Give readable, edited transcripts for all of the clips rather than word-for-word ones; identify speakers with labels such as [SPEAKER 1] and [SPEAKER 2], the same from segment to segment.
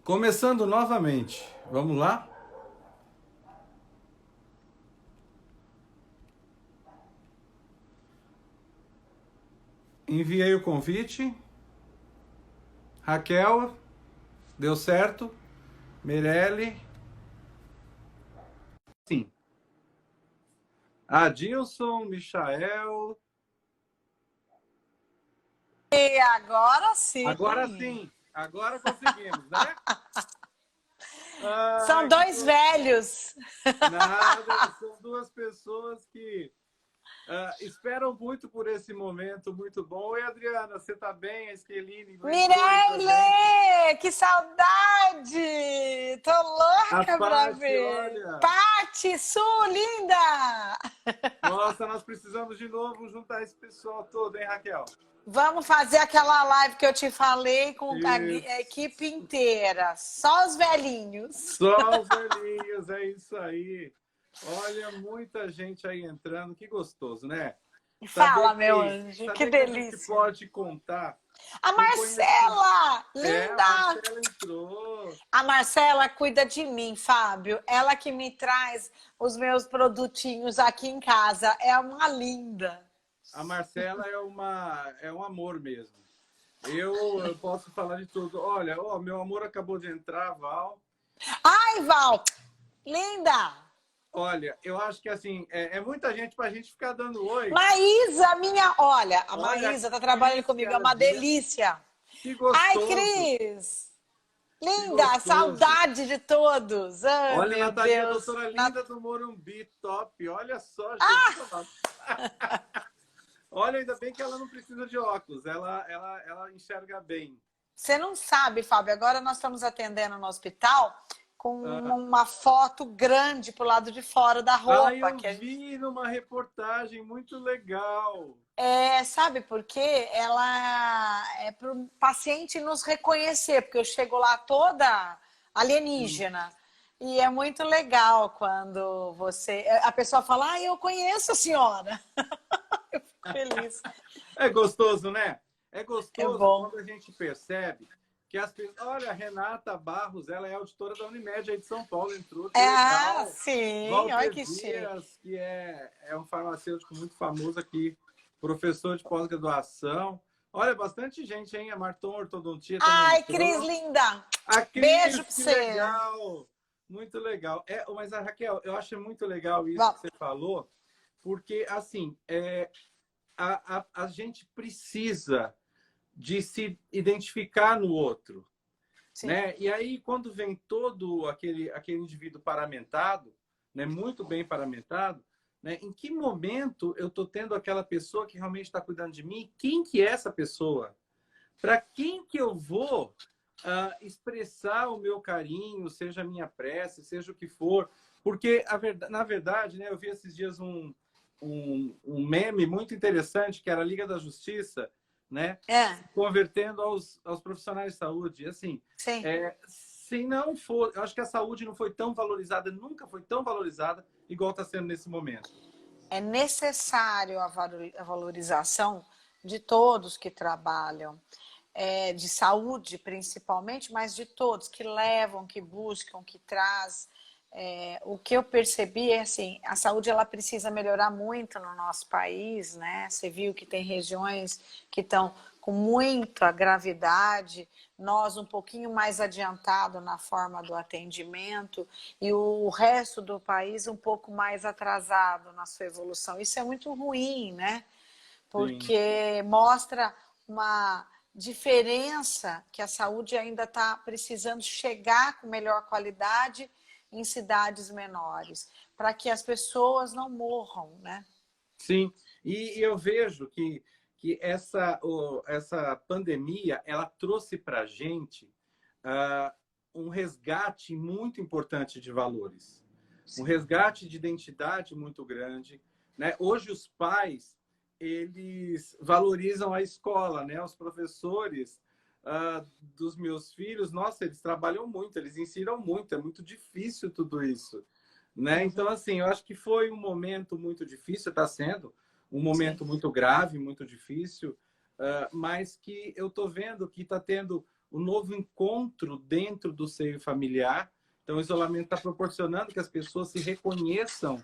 [SPEAKER 1] Começando novamente. Vamos lá? Enviei o convite. Raquel, deu certo. Mirelle, sim. Adilson, Michael.
[SPEAKER 2] E agora
[SPEAKER 1] Agora
[SPEAKER 2] sim.
[SPEAKER 1] sim. Agora conseguimos, né?
[SPEAKER 2] São
[SPEAKER 1] Ai, que
[SPEAKER 2] dois velhos.
[SPEAKER 1] nada. São duas pessoas que esperam muito por esse momento muito bom. Oi, Adriana, você tá bem? A Esqueline não entrou aí pra gente.
[SPEAKER 2] Mirelle, que saudade! Tô
[SPEAKER 1] A
[SPEAKER 2] louca pra
[SPEAKER 1] Paty,
[SPEAKER 2] ver.
[SPEAKER 1] olha.
[SPEAKER 2] Pati, Su, linda!
[SPEAKER 1] Nossa, nós precisamos de novo juntar esse pessoal todo, hein, Raquel?
[SPEAKER 2] Vamos fazer aquela live que eu te falei com a
[SPEAKER 1] Isso.
[SPEAKER 2] equipe inteira. Só os velhinhos.
[SPEAKER 1] Só os velhinhos, é isso aí. Olha, muita gente aí entrando, que gostoso, né?
[SPEAKER 2] Fala, meu anjo, que
[SPEAKER 1] Saber que a gente
[SPEAKER 2] delícia.
[SPEAKER 1] pode contar
[SPEAKER 2] A
[SPEAKER 1] com conhecimento.
[SPEAKER 2] Marcela,
[SPEAKER 1] A
[SPEAKER 2] linda!
[SPEAKER 1] Marcela entrou.
[SPEAKER 2] A Marcela cuida de mim, Fábio. Ela que me traz os meus produtinhos aqui em casa. É uma linda.
[SPEAKER 1] A Marcela é um amor mesmo. Eu posso falar de tudo. Olha, ó, meu amor acabou de entrar, Val.
[SPEAKER 2] Ai, Val, linda!
[SPEAKER 1] Olha, eu acho que assim, é muita gente para a gente ficar dando oi.
[SPEAKER 2] Maísa, minha. Olha, a
[SPEAKER 1] Olha,
[SPEAKER 2] Maísa tá trabalhando
[SPEAKER 1] Cris
[SPEAKER 2] comigo, é uma
[SPEAKER 1] Cardia,
[SPEAKER 2] delícia.
[SPEAKER 1] que
[SPEAKER 2] Ai,
[SPEAKER 1] gostoso,
[SPEAKER 2] Cris!
[SPEAKER 1] que
[SPEAKER 2] Linda,
[SPEAKER 1] gostoso.
[SPEAKER 2] saudade de todos. Ai,
[SPEAKER 1] Olha,
[SPEAKER 2] meu
[SPEAKER 1] Natalia,
[SPEAKER 2] Deus.
[SPEAKER 1] doutora Linda do Morumbi, top. Olha só, Jesus amado. Olha, ainda bem que ela não precisa de óculos, ela enxerga bem.
[SPEAKER 2] Você não sabe, Fábio, agora nós estamos atendendo no hospital com
[SPEAKER 1] Ah,
[SPEAKER 2] uma foto grande pro lado de fora da roupa,
[SPEAKER 1] eu
[SPEAKER 2] que a gente
[SPEAKER 1] vi numa reportagem muito legal.
[SPEAKER 2] sabe por quê? Ela é para o paciente nos reconhecer, porque eu chego lá toda
[SPEAKER 1] Sim.
[SPEAKER 2] alienígena. E é muito legal quando a pessoa fala, ah, eu conheço a senhora. Eu fico feliz.
[SPEAKER 1] É gostoso, né? É
[SPEAKER 2] É
[SPEAKER 1] gostoso
[SPEAKER 2] bom.
[SPEAKER 1] quando a gente percebe que as pessoas. Olha, a Renata Barros, ela é auditora da Unimed aí de São Paulo, entrou, que
[SPEAKER 2] Ah,
[SPEAKER 1] legal.
[SPEAKER 2] sim, olha
[SPEAKER 1] Walter
[SPEAKER 2] que chique.
[SPEAKER 1] Dias, que é um farmacêutico muito famoso aqui, professor de pós-graduação. Olha, bastante gente, hein? A Marton Ortodontia também
[SPEAKER 2] Ai, Cris,
[SPEAKER 1] entrou.
[SPEAKER 2] linda.
[SPEAKER 1] A
[SPEAKER 2] Beijo
[SPEAKER 1] Cris,
[SPEAKER 2] pra
[SPEAKER 1] que
[SPEAKER 2] você.
[SPEAKER 1] legal! Muito legal. Mas a Raquel, eu acho muito legal isso que
[SPEAKER 2] Bom,
[SPEAKER 1] você falou, porque, assim, a gente precisa de se identificar no outro,
[SPEAKER 2] sim.
[SPEAKER 1] né? E aí, quando vem todo aquele indivíduo paramentado, né, muito bem paramentado, né, em que momento eu estou tendo aquela pessoa que realmente está cuidando de mim? Quem que é essa pessoa? Para quem que eu vou expressar o meu carinho, seja a minha prece, seja o que for? Porque, na verdade, né, eu vi esses dias um meme muito interessante, que era a Liga da Justiça, né,
[SPEAKER 2] É,
[SPEAKER 1] se convertendo aos profissionais de saúde. E, assim,
[SPEAKER 2] sim.
[SPEAKER 1] se não for... Eu acho que a saúde não foi tão valorizada, nunca foi tão valorizada, igual está sendo nesse momento.
[SPEAKER 2] É necessário a valorização de todos que trabalham, de saúde principalmente, mas de todos que levam, que buscam, que traz. O que eu percebi é assim, a saúde ela precisa melhorar muito no nosso país, né? Você viu que tem regiões que estão com muita gravidade, nós um pouquinho mais adiantado na forma do atendimento e o resto do país um pouco mais atrasado na sua evolução. Isso é muito ruim, né?
[SPEAKER 1] Sim.
[SPEAKER 2] Porque mostra uma diferença que a saúde ainda está precisando chegar com melhor qualidade em cidades menores, para que as pessoas não morram, né?
[SPEAKER 1] Sim, e eu vejo que essa pandemia ela trouxe para a gente uh, um resgate muito importante de valores, um
[SPEAKER 2] Sim.
[SPEAKER 1] resgate de identidade muito grande, né? Hoje os pais eles valorizam a escola, né? Os professores dos meus filhos, nossa, eles trabalham muito, eles ensinam muito, é muito difícil tudo isso, né? Então,
[SPEAKER 2] Uhum.
[SPEAKER 1] assim, eu acho que foi um momento muito difícil, está sendo um
[SPEAKER 2] Sim.
[SPEAKER 1] momento muito grave, muito difícil, mas que eu estou vendo que está tendo o novo encontro dentro do seio familiar. Então, o isolamento está proporcionando que as pessoas se reconheçam,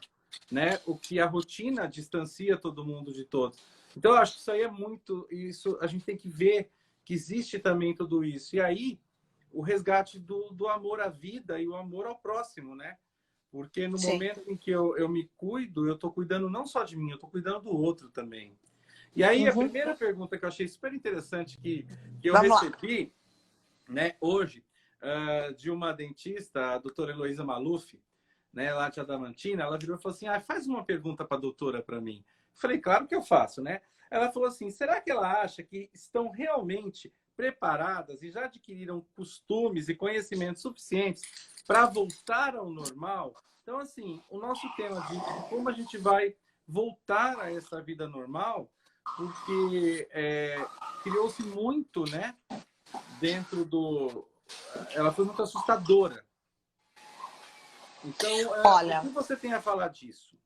[SPEAKER 1] né? O que a rotina distancia todo mundo de todos. Então, eu acho que isso aí é muito... Isso, a gente tem que ver que existe também tudo isso. E aí, o resgate do amor à vida e o amor ao próximo, né? Porque no
[SPEAKER 2] Sim.
[SPEAKER 1] momento em que eu me cuido, eu estou cuidando não só de mim, eu estou cuidando do outro também. E aí, a
[SPEAKER 2] Uhum.
[SPEAKER 1] primeira pergunta que eu achei super interessante que eu
[SPEAKER 2] Vamos lá.
[SPEAKER 1] recebi, né, hoje, de uma dentista, a doutora Heloísa Maluf, né, lá de Adamantina, ela virou e falou assim, faz uma pergunta para a doutora para mim. Eu falei, claro que eu faço, né? Ela falou assim, será que ela acha que estão realmente preparadas e já adquiriram costumes e conhecimentos suficientes para voltar ao normal? Então, assim, o nosso tema de como a gente vai voltar a essa vida normal, porque criou-se muito, né, dentro do... Ela foi muito assustadora. Então, o
[SPEAKER 2] Olha,
[SPEAKER 1] que você tem a falar disso?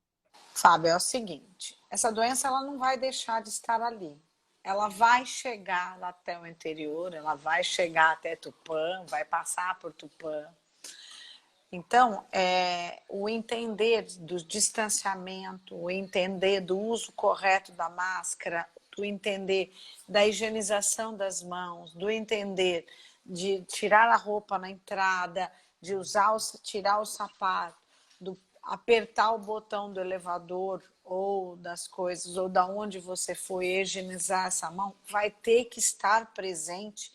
[SPEAKER 2] Fábio, é o seguinte, essa doença ela não vai deixar de estar ali. Ela vai chegar até o interior, ela vai chegar até Tupã, vai passar por Tupã. Então, o entender do distanciamento, o entender do uso correto da máscara, do entender da higienização das mãos, do entender de tirar a roupa na entrada, de tirar o sapato, do apertar o botão do elevador ou das coisas, ou da onde você foi higienizar essa mão, vai ter que estar presente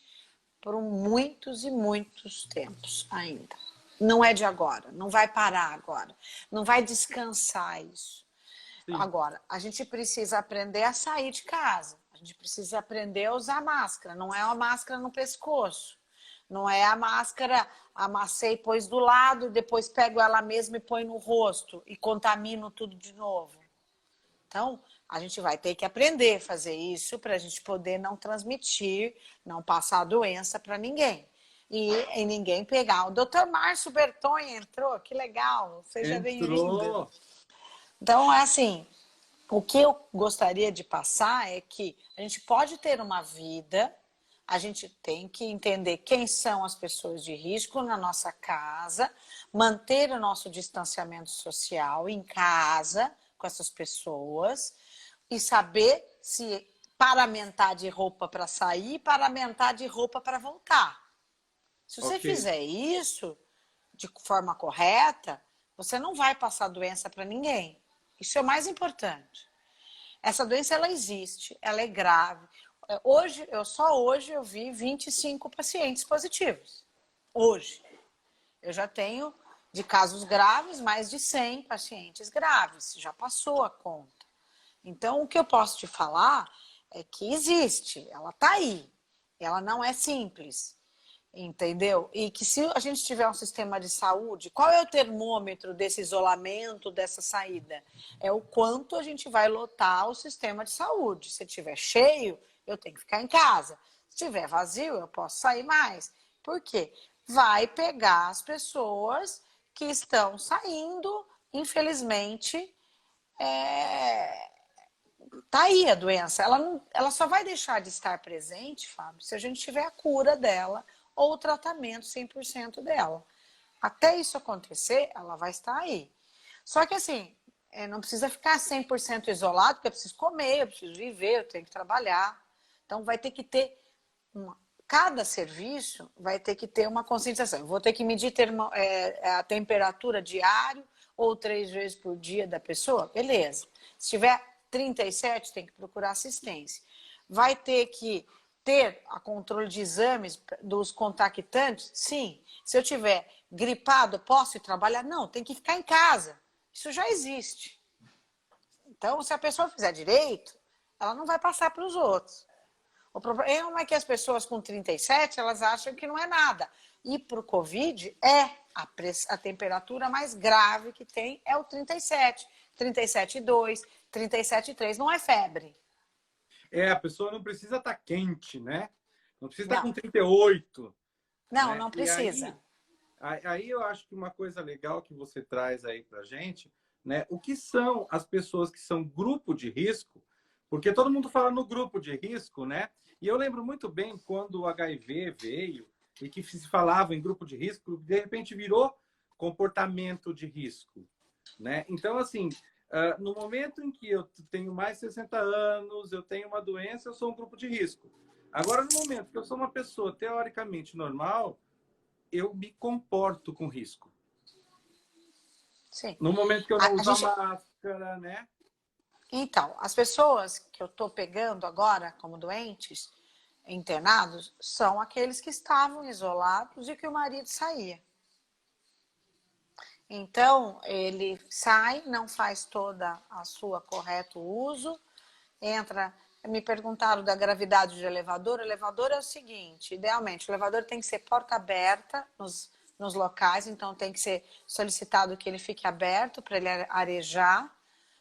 [SPEAKER 2] por muitos e muitos tempos ainda. Não é de agora, não vai parar agora, não vai descansar isso.
[SPEAKER 1] Sim.
[SPEAKER 2] Agora, a gente precisa aprender a sair de casa, a gente precisa aprender a usar máscara, não é uma máscara no pescoço, não é a máscara, amassei e pôs do lado, depois pego ela mesma e põe no rosto e contamino tudo de novo. Então, a gente vai ter que aprender a fazer isso para a gente poder não transmitir, não passar a doença para ninguém. E ninguém pegar. O doutor Márcio Bertonha entrou, que legal, seja bem-vindo.
[SPEAKER 1] Entrou.
[SPEAKER 2] Então, é assim, o que eu gostaria de passar é que a gente pode ter uma vida, a gente tem que entender quem são as pessoas de risco na nossa casa, manter o nosso distanciamento social em casa com essas pessoas e saber se paramentar de roupa para sair e paramentar de roupa para voltar. Se você
[SPEAKER 1] Ok.
[SPEAKER 2] fizer isso de forma correta, você não vai passar doença para ninguém. Isso é o mais importante. Essa doença, ela existe, ela é grave. Só hoje eu vi 25 pacientes positivos. Hoje. Eu já tenho, de casos graves, mais de 100 pacientes graves. Já passou a conta. Então, o que eu posso te falar é que existe, ela está aí. Ela não é simples. Entendeu? E que se a gente tiver um sistema de saúde, qual é o termômetro desse isolamento, dessa saída? É o quanto a gente vai lotar o sistema de saúde. Se estiver cheio, eu tenho que ficar em casa. Se estiver vazio, eu posso sair mais. Por quê? Vai pegar as pessoas que estão saindo, infelizmente, tá aí a doença. Ela só vai deixar de estar presente, Fábio, se a gente tiver a cura dela ou o tratamento 100% dela. Até isso acontecer, ela vai estar aí. Só que assim, não precisa ficar 100% isolado, porque eu preciso comer, eu preciso viver, eu tenho que trabalhar. Então vai ter que ter cada serviço vai ter que ter uma conscientização. Eu vou ter que medir a temperatura diária ou 3 vezes por dia da pessoa? Beleza. Se tiver 37, tem que procurar assistência. Vai ter que ter a controle de exames dos contactantes? Sim. Se eu tiver gripado, posso ir trabalhar? Não, tem que ficar em casa. Isso já existe. Então, se a pessoa fizer direito, ela não vai passar para os outros. O problema é que as pessoas com 37, elas acham que não é nada. E para o Covid, a temperatura mais grave que tem é o 37. 37,2, 37,3. Não é febre.
[SPEAKER 1] A pessoa não precisa estar quente, né? Não precisa estar
[SPEAKER 2] Não,
[SPEAKER 1] com 38,
[SPEAKER 2] não,
[SPEAKER 1] né?
[SPEAKER 2] não
[SPEAKER 1] E aí,
[SPEAKER 2] precisa.
[SPEAKER 1] aí eu acho que uma coisa legal que você traz aí pra gente, né? O que são as pessoas que são grupo de risco? Porque todo mundo fala no grupo de risco, né? E eu lembro muito bem quando o HIV veio e que se falava em grupo de risco, de repente virou comportamento de risco, né? Então, assim, no momento em que eu tenho mais de 60 anos, eu tenho uma doença, eu sou um grupo de risco. Agora, no momento que eu sou uma pessoa teoricamente normal, eu me comporto com risco.
[SPEAKER 2] Sim.
[SPEAKER 1] No momento que eu não
[SPEAKER 2] A
[SPEAKER 1] uso a
[SPEAKER 2] gente,
[SPEAKER 1] máscara, né?
[SPEAKER 2] então, as pessoas que eu estou pegando agora como doentes, internados, são aqueles que estavam isolados e que o marido saía. Então, ele sai, não faz toda a sua correto uso, entra. Me perguntaram da gravidade de elevador. O elevador é o seguinte: idealmente, o elevador tem que ser porta aberta nos locais, então tem que ser solicitado que ele fique aberto para ele arejar,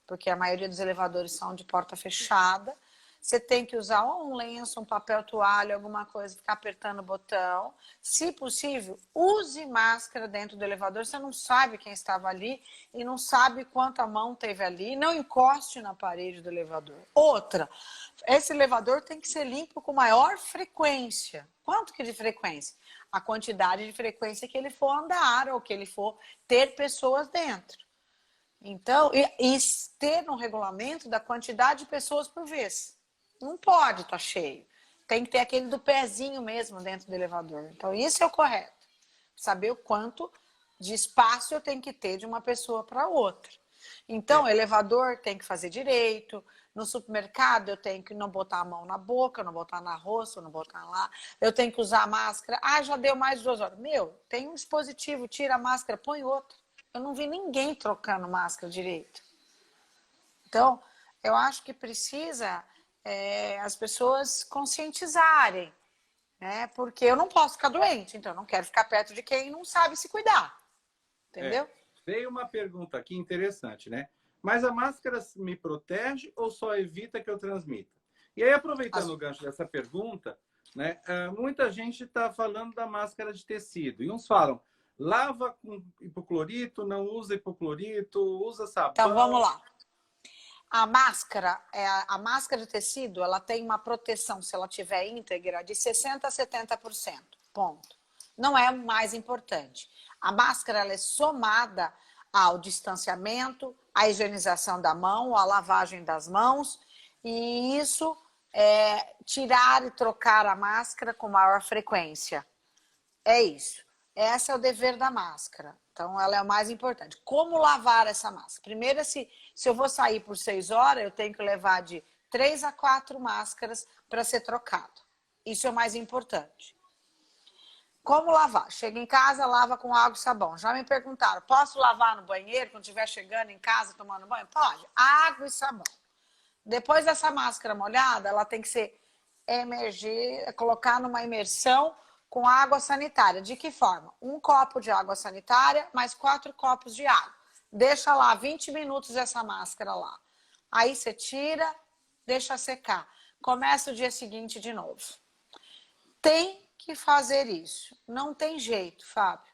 [SPEAKER 2] porque a maioria dos elevadores são de porta fechada. Você tem que usar um lenço, um papel toalha, alguma coisa, ficar apertando o botão. Se possível, use máscara dentro do elevador. Você não sabe quem estava ali e não sabe quanta mão teve ali. Não encoste na parede do elevador. Outra, esse elevador tem que ser limpo com maior frequência. Quanto que de frequência? A quantidade de frequência que ele for andar ou que ele for ter pessoas dentro. Então, e ter um regulamento da quantidade de pessoas por vez. Não pode estar cheio. Tem que ter aquele do pezinho mesmo dentro do elevador. Então, isso é o correto. Saber o quanto de espaço eu tenho que ter de uma pessoa para outra. Então, o elevador tem que fazer direito. No supermercado, eu tenho que não botar a mão na boca, não botar na roça, não botar lá. Eu tenho que usar a máscara. Ah, já deu mais de 2 horas. Meu, tem um dispositivo, tira a máscara, põe outro. Eu não vi ninguém trocando máscara direito. Então, eu acho que precisa as pessoas conscientizarem, né? Porque eu não posso ficar doente, então eu não quero ficar perto de quem não sabe se cuidar, entendeu?
[SPEAKER 1] Veio uma pergunta aqui interessante, né? Mas a máscara me protege ou só evita que eu transmita? E aí, aproveitando o gancho dessa pergunta, né? Muita gente está falando da máscara de tecido. E uns falam, lava com hipoclorito, não usa hipoclorito, usa
[SPEAKER 2] Então vamos
[SPEAKER 1] sabão.
[SPEAKER 2] lá. A máscara, a máscara de tecido, ela tem uma proteção, se ela tiver íntegra, de 60% a 70%. Ponto. Não é o mais importante. A máscara ela é somada ao distanciamento, à higienização da mão, à lavagem das mãos, e isso é tirar e trocar a máscara com maior frequência. É isso. Esse é o dever da máscara. Então, ela é o mais importante. Como lavar essa máscara? Primeiro, se eu vou sair por 6 horas, eu tenho que levar de 3 a 4 máscaras para ser trocado. Isso é o mais importante. Como lavar? Chega em casa, lava com água e sabão. Já me perguntaram, posso lavar no banheiro quando estiver chegando em casa, tomando banho? Pode. Água e sabão. Depois dessa máscara molhada, ela tem que ser colocar numa imersão com água sanitária. De que forma? 1 copo de água sanitária mais 4 copos de água. Deixa lá 20 minutos essa máscara lá. Aí você tira, deixa secar. Começa o dia seguinte de novo. Tem que fazer isso. Não tem jeito, Fábio,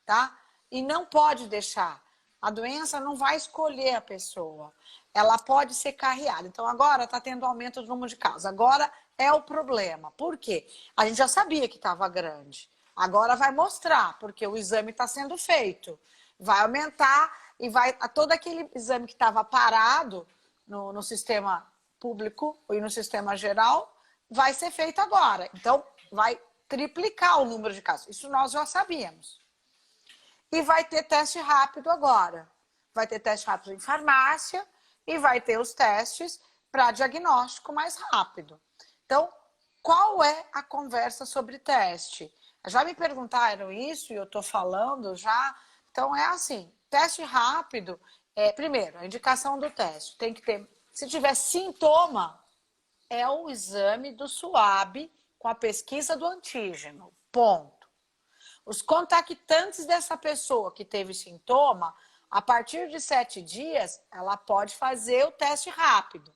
[SPEAKER 2] tá? E não pode deixar. A doença não vai escolher a pessoa. Ela pode ser carreada. Então, agora está tendo aumento do número de casos. Agora é o problema. Por quê? A gente já sabia que estava grande. Agora vai mostrar, porque o exame está sendo feito. Vai aumentar e vai todo aquele exame que estava parado no sistema público e no sistema geral vai ser feito agora. Então, vai triplicar o número de casos. Isso nós já sabíamos. E vai ter teste rápido agora. Vai ter teste rápido em farmácia e vai ter os testes para diagnóstico mais rápido. Então, qual é a conversa sobre teste? Já me perguntaram isso e eu estou falando já. Então, é assim, teste rápido, primeiro, a indicação do teste. Tem que ter, se tiver sintoma, é o exame do SUAB com a pesquisa do antígeno, ponto. Os contactantes dessa pessoa que teve sintoma, a partir de 7 dias, ela pode fazer o teste rápido.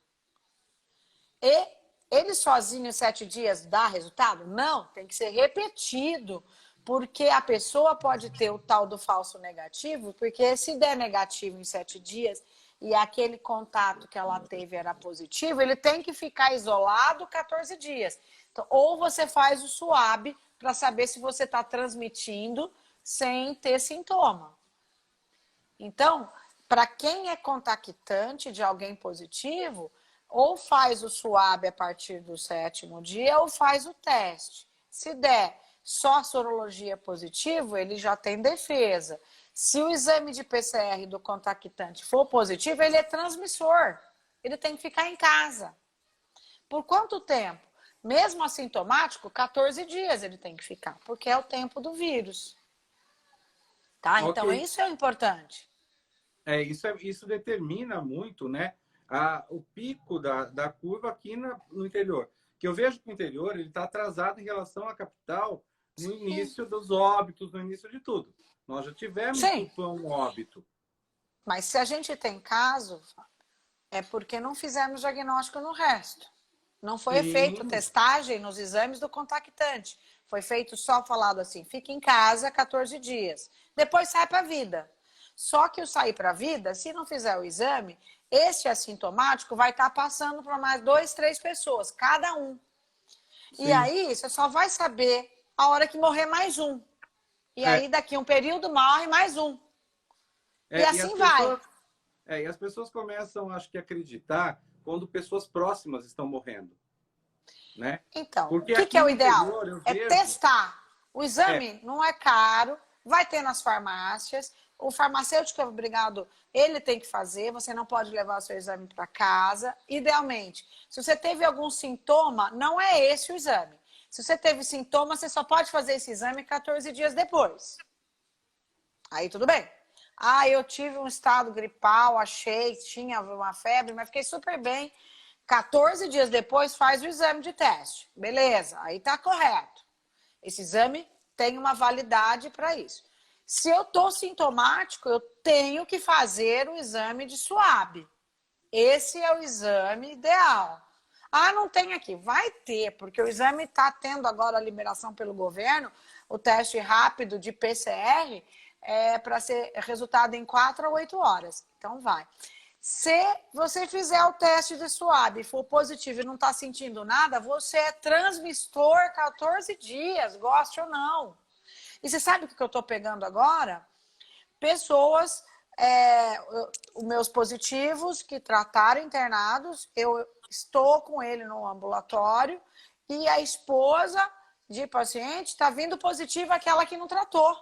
[SPEAKER 2] E ele sozinho em 7 dias dá resultado? Não, tem que ser repetido, porque a pessoa pode ter o tal do falso negativo, porque se der negativo em 7 dias, e aquele contato que ela teve era positivo, ele tem que ficar isolado 14 dias. Então, ou você faz o swab para saber se você está transmitindo sem ter sintoma. Então, para quem é contactante de alguém positivo, ou faz o swab a partir do 7º dia, ou faz o teste. Se der só sorologia positivo, ele já tem defesa. Se o exame de PCR do contactante for positivo, ele é transmissor. Ele tem que ficar em casa. Por quanto tempo? Mesmo assintomático, 14 dias ele tem que ficar, porque é o tempo do vírus. Tá?
[SPEAKER 1] Ok.
[SPEAKER 2] Então, isso é importante.
[SPEAKER 1] Isso determina muito, né, o pico da curva aqui no interior. Que eu vejo que o interior ele está atrasado em relação à capital no início dos óbitos, no início de tudo. Nós já tivemos em Tupã um óbito.
[SPEAKER 2] Mas se a gente tem caso, é porque não fizemos diagnóstico no resto. Não foi feita testagem nos exames do contactante. Foi feito só falado assim, fica em casa 14 dias. Depois sai para a vida. Só que o sair para a vida, se não fizer o exame, esse assintomático vai estar passando para mais 2, 3 pessoas, cada um. Sim. E aí, você só vai saber a hora que morrer mais um. E aí, daqui um período, morre mais um. E assim vai.
[SPEAKER 1] E as pessoas começam, acho que, a acreditar quando pessoas próximas estão morrendo. Né?
[SPEAKER 2] Então, porque o que é o ideal? Testar. O exame não é caro, vai ter nas farmácias. O farmacêutico é obrigado, ele tem que fazer, você não pode levar o seu exame para casa. Idealmente, se você teve algum sintoma, não é esse o exame. Se você teve sintoma, você só pode fazer esse exame 14 dias depois. Aí tudo bem. Ah, eu tive um estado gripal, achei que tinha uma febre, mas fiquei super bem. 14 dias depois faz o exame de teste. Beleza, aí tá correto. Esse exame tem uma validade para isso. Se eu tô sintomático, eu tenho que fazer o exame de swab. Esse é o exame ideal. Ah, não tem aqui. Vai ter, porque o exame está tendo agora a liberação pelo governo, o teste rápido de PCR para ser resultado em 4 a 8 horas. Então vai. Se você fizer o teste de swab e for positivo e não está sentindo nada, você é transmissor 14 dias, goste ou não. E você sabe o que eu estou pegando agora? Pessoas, os meus positivos que trataram internados, eu estou com ele no ambulatório e a esposa de paciente está vindo positiva aquela que não tratou.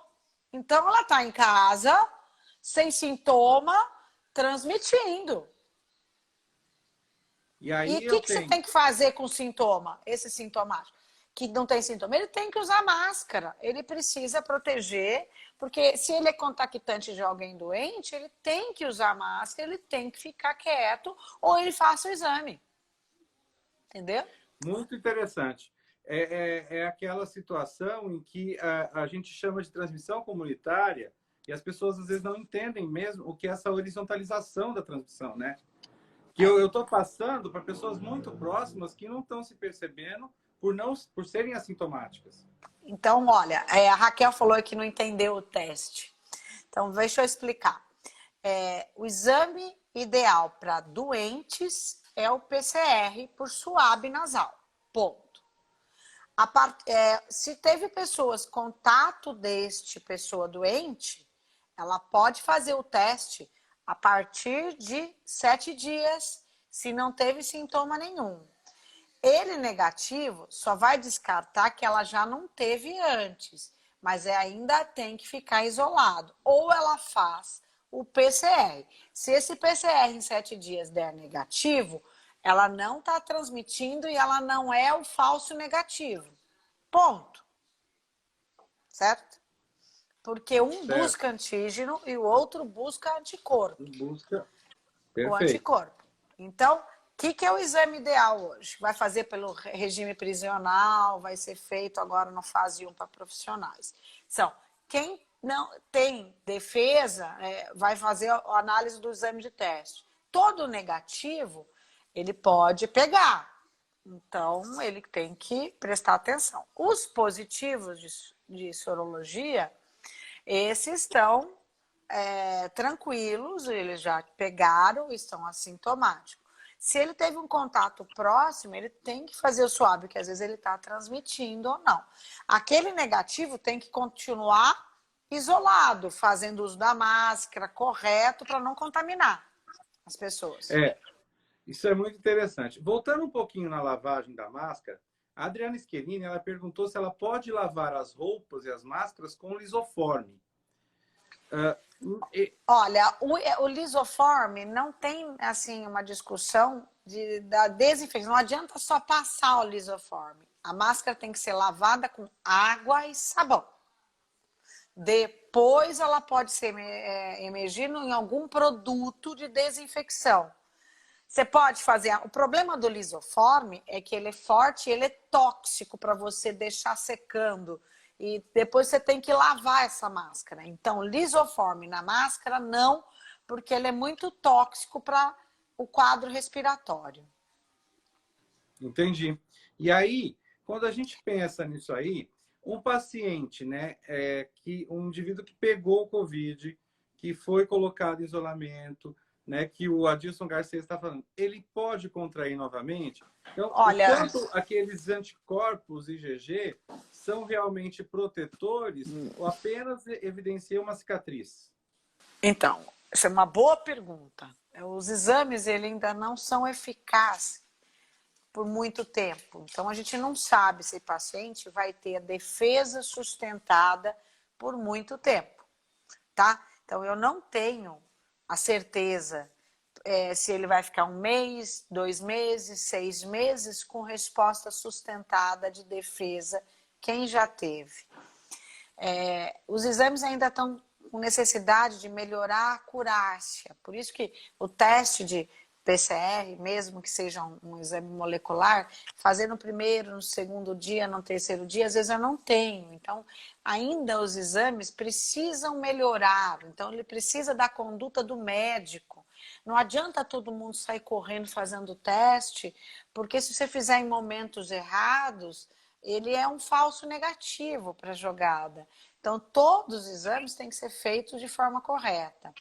[SPEAKER 2] Então, ela está em casa, sem sintoma, transmitindo.
[SPEAKER 1] E aí
[SPEAKER 2] o que você tem que fazer com sintoma, esse sintomático? Que não tem sintoma, ele tem que usar máscara, ele precisa proteger, porque se ele é contactante de alguém doente, ele tem que usar máscara, ele tem que ficar quieto, ou ele faça o exame. Entendeu?
[SPEAKER 1] Muito interessante. É aquela situação em que a gente chama de transmissão comunitária e as pessoas às vezes não entendem mesmo o que é essa horizontalização da transmissão, né? Que eu estou passando para pessoas muito próximas que não estão se percebendo por serem assintomáticas.
[SPEAKER 2] Então, olha, a Raquel falou que não entendeu o teste. Então, deixa eu explicar. O exame ideal para doentes é o PCR por swab nasal. Ponto. Se teve pessoas contato deste pessoa doente, ela pode fazer o teste a partir de 7 dias, se não teve sintoma nenhum. Ele negativo só vai descartar que ela já não teve antes, mas ainda tem que ficar isolado. Ou ela faz o PCR. Se esse PCR em 7 dias der negativo, ela não está transmitindo e ela não é o falso negativo. Ponto. Certo? Porque um busca antígeno e o outro busca anticorpo.
[SPEAKER 1] Busca.
[SPEAKER 2] O anticorpo. Então, o que é o exame ideal hoje? Vai fazer pelo regime prisional, vai ser feito agora no fase 1 para profissionais. Então, quem não tem defesa, vai fazer a análise do exame de teste. Todo negativo, ele pode pegar. Então, ele tem que prestar atenção. Os positivos de sorologia, esses estão tranquilos, eles já pegaram e estão assintomáticos. Se ele teve um contato próximo, ele tem que fazer o swab, que às vezes ele está transmitindo ou não. Aquele negativo tem que continuar isolado, fazendo uso da máscara correto para não contaminar as pessoas.
[SPEAKER 1] Isso é muito interessante. Voltando um pouquinho na lavagem da máscara, a Adriana Scherini, ela perguntou se ela pode lavar as roupas e as máscaras com lisoforme.
[SPEAKER 2] Olha, o lisoforme não tem assim uma discussão da desinfecção. Não adianta só passar o lisoforme. A máscara tem que ser lavada com água e sabão. Depois ela pode ser emergindo em algum produto de desinfecção. Você pode fazer... O problema do lisoforme é que ele é forte e ele é tóxico para você deixar secando. E depois você tem que lavar essa máscara. Então, lisoforme na máscara, não, porque ele é muito tóxico para o quadro respiratório.
[SPEAKER 1] Entendi. E aí, quando a gente pensa nisso aí, um paciente, né, um indivíduo que pegou o Covid, que foi colocado em isolamento, né, que o Adilson Garcia está falando, ele pode contrair novamente? Então,
[SPEAKER 2] olha,
[SPEAKER 1] o quanto aqueles anticorpos IgG são realmente protetores ou apenas evidenciam uma cicatriz?
[SPEAKER 2] Então, essa é uma boa pergunta. Os exames ele ainda não são eficazes por muito tempo. Então, a gente não sabe se o paciente vai ter a defesa sustentada por muito tempo, tá? Então, eu não tenho a certeza se ele vai ficar 1 mês, 2 meses, 6 meses com resposta sustentada de defesa, quem já teve. Os exames ainda estão com necessidade de melhorar a acurácia. Por isso que o teste de PCR, mesmo que seja um exame molecular, fazer no primeiro, no segundo dia, no terceiro dia, às vezes eu não tenho. Então, ainda os exames precisam melhorar. Então, ele precisa da conduta do médico. Não adianta todo mundo sair correndo fazendo teste, porque se você fizer em momentos errados, ele é um falso negativo para a jogada. Então, todos os exames têm que ser feitos de forma correta.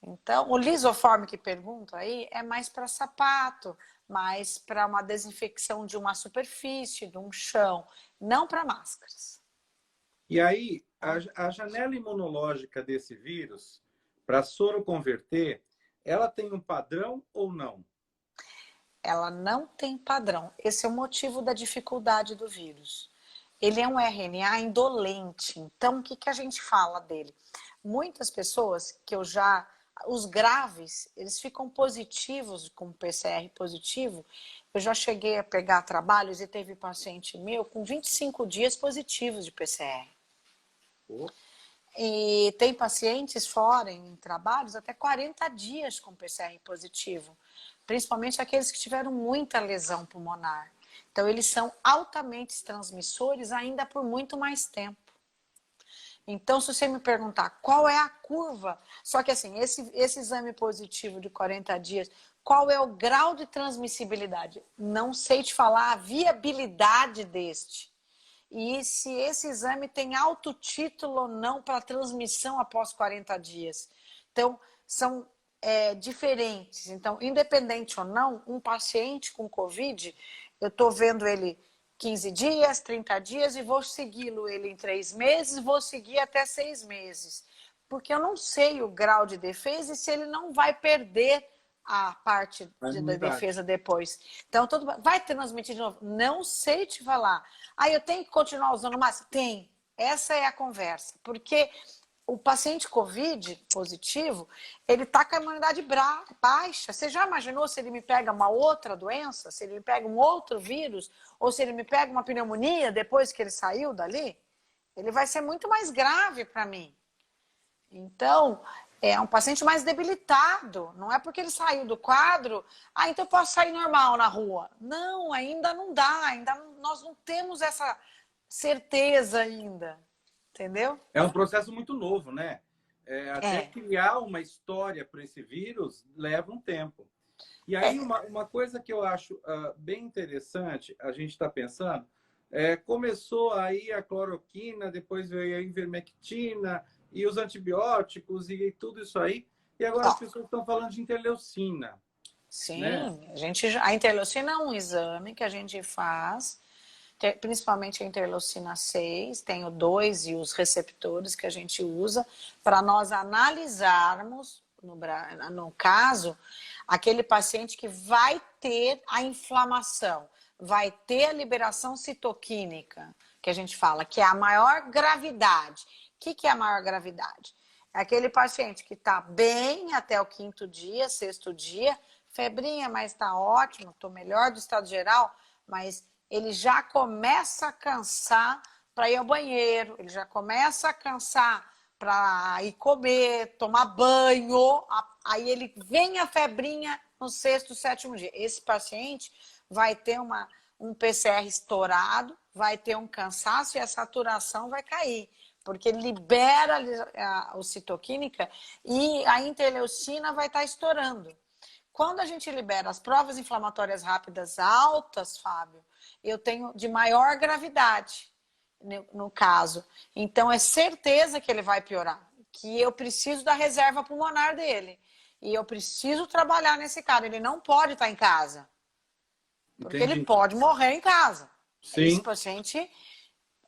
[SPEAKER 2] Então, o lisoforme que pergunto aí é mais para sapato, mais para uma desinfecção de uma superfície, de um chão, não para máscaras.
[SPEAKER 1] E aí, a janela imunológica desse vírus, para soroconverter, ela tem um padrão ou não?
[SPEAKER 2] Ela não tem padrão. Esse é o motivo da dificuldade do vírus. Ele é um RNA indolente. Então, o que a gente fala dele? Muitas pessoas que os graves, eles ficam positivos com PCR positivo. Eu já cheguei a pegar trabalhos e teve paciente meu com 25 dias positivos de PCR. E tem pacientes fora em trabalhos até 40 dias com PCR positivo, principalmente aqueles que tiveram muita lesão pulmonar. Então, eles são altamente transmissores ainda por muito mais tempo. Então, se você me perguntar qual é a curva, só que assim, esse exame positivo de 40 dias, qual é o grau de transmissibilidade? Não sei te falar a viabilidade deste. E se esse exame tem alto título ou não para transmissão após 40 dias. Então, são diferentes. Então, independente ou não, um paciente com Covid, eu estou vendo ele 15 dias, 30 dias e vou segui-lo ele em 3 meses, vou seguir até 6 meses. Porque eu não sei o grau de defesa e se ele não vai perder a parte da defesa depois. Então, vai transmitir de novo? Não sei te falar. Eu tenho que continuar usando máscara? Tem. Essa é a conversa. Porque o paciente COVID positivo, ele está com a imunidade baixa. Você já imaginou se ele me pega uma outra doença? Se ele me pega um outro vírus? Ou se ele me pega uma pneumonia depois que ele saiu dali? Ele vai ser muito mais grave para mim. Então, é um paciente mais debilitado. Não é porque ele saiu do quadro, então eu posso sair normal na rua. Não, ainda não dá. Nós não temos essa certeza ainda. Entendeu?
[SPEAKER 1] É um processo muito novo, né? Até criar uma história para esse vírus leva um tempo. E aí, uma coisa que eu acho bem interessante, a gente está pensando, começou aí a cloroquina, depois veio a ivermectina, e os antibióticos e tudo isso aí. E agora as pessoas estão falando de interleucina.
[SPEAKER 2] Sim,
[SPEAKER 1] né?
[SPEAKER 2] a interleucina é um exame que a gente faz, principalmente a interleucina 6, tem o 2 e os receptores que a gente usa para nós analisarmos, no caso, aquele paciente que vai ter a inflamação, vai ter a liberação citoquímica, que a gente fala, que é a maior gravidade. O que é a maior gravidade? É aquele paciente que está bem até o 5º dia, 6º dia, febrinha, mas está ótimo, estou melhor do estado geral, mas ele já começa a cansar para ir ao banheiro, ele já começa a cansar para ir comer, tomar banho, aí ele vem a febrinha no 6º, 7º dia. Esse paciente vai ter um PCR estourado, vai ter um cansaço e a saturação vai cair, porque ele libera a citoquímica e a interleucina vai estar estourando. Quando a gente libera as provas inflamatórias rápidas altas, Fábio, eu tenho de maior gravidade, no caso. Então, é certeza que ele vai piorar, que eu preciso da reserva pulmonar dele. E eu preciso trabalhar nesse cara. Ele não pode estar em casa. Porque
[SPEAKER 1] Entendi.
[SPEAKER 2] ele pode morrer em casa.
[SPEAKER 1] Sim.
[SPEAKER 2] Esse paciente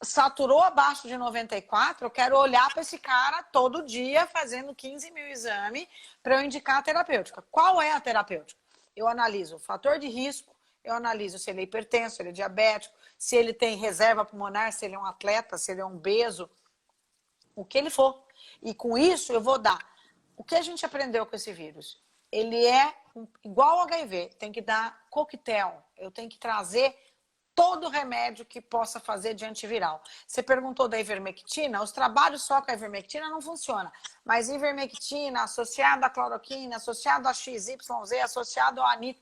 [SPEAKER 2] saturou abaixo de 94, eu quero olhar para esse cara todo dia fazendo 15 mil exames para eu indicar a terapêutica. Qual é a terapêutica? Eu analiso o fator de risco, eu analiso se ele é hipertenso, se ele é diabético, se ele tem reserva pulmonar, se ele é um atleta, se ele é um obeso, o que ele for. E com isso eu vou dar. O que a gente aprendeu com esse vírus? Ele é igual ao HIV, tem que dar coquetel, eu tenho que trazer todo remédio que possa fazer de antiviral. Você perguntou da ivermectina, os trabalhos só com a ivermectina não funcionam, mas ivermectina associada à cloroquina, associado a XYZ, associado ao anit,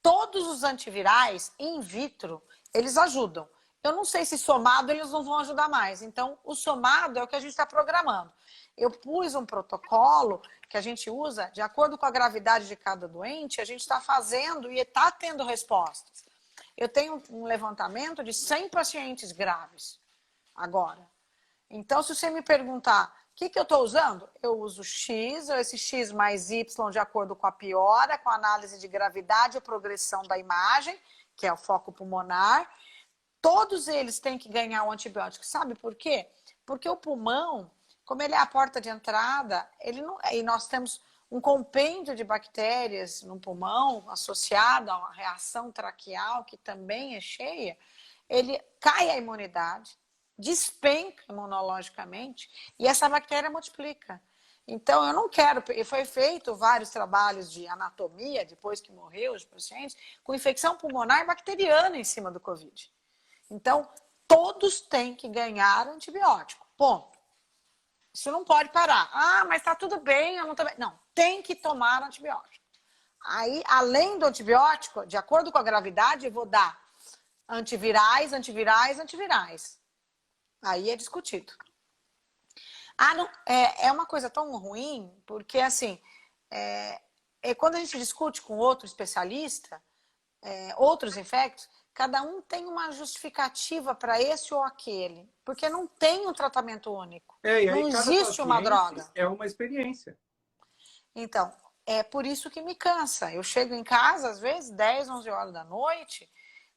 [SPEAKER 2] todos os antivirais in vitro, eles ajudam. Eu não sei se somado eles não vão ajudar mais, então o somado é o que a gente está programando. Eu pus um protocolo que a gente usa, de acordo com a gravidade de cada doente, a gente está fazendo e está tendo respostas. Eu tenho um levantamento de 100 pacientes graves agora. Então, se você me perguntar o que eu estou usando, eu uso X, esse X mais Y de acordo com a piora, com a análise de gravidade e progressão da imagem, que é o foco pulmonar. Todos eles têm que ganhar o antibiótico. Sabe por quê? Porque o pulmão, como ele é a porta de entrada, ele não, e nós temos um compêndio de bactérias no pulmão associado a uma reação traqueal que também é cheia, ele cai a imunidade, despenca imunologicamente e essa bactéria multiplica. Então, eu não quero... E foi feito vários trabalhos de anatomia, depois que morreu os pacientes, com infecção pulmonar bacteriana em cima do Covid. Então, todos têm que ganhar antibiótico. Ponto. Isso não pode parar. Ah, mas tá tudo bem, eu não tô bem. Não, tem que tomar antibiótico. Aí, além do antibiótico, de acordo com a gravidade, eu vou dar antivirais, antivirais, antivirais. Aí é discutido. Ah, não, é uma coisa tão ruim, porque assim, quando a gente discute com outro especialista, outros infectos, cada um tem uma justificativa para esse ou aquele, porque não tem um tratamento único.
[SPEAKER 1] E aí,
[SPEAKER 2] não existe uma droga.
[SPEAKER 1] É uma experiência.
[SPEAKER 2] Então, é por isso que me cansa. Eu chego em casa, às vezes, 10, 11 horas da noite,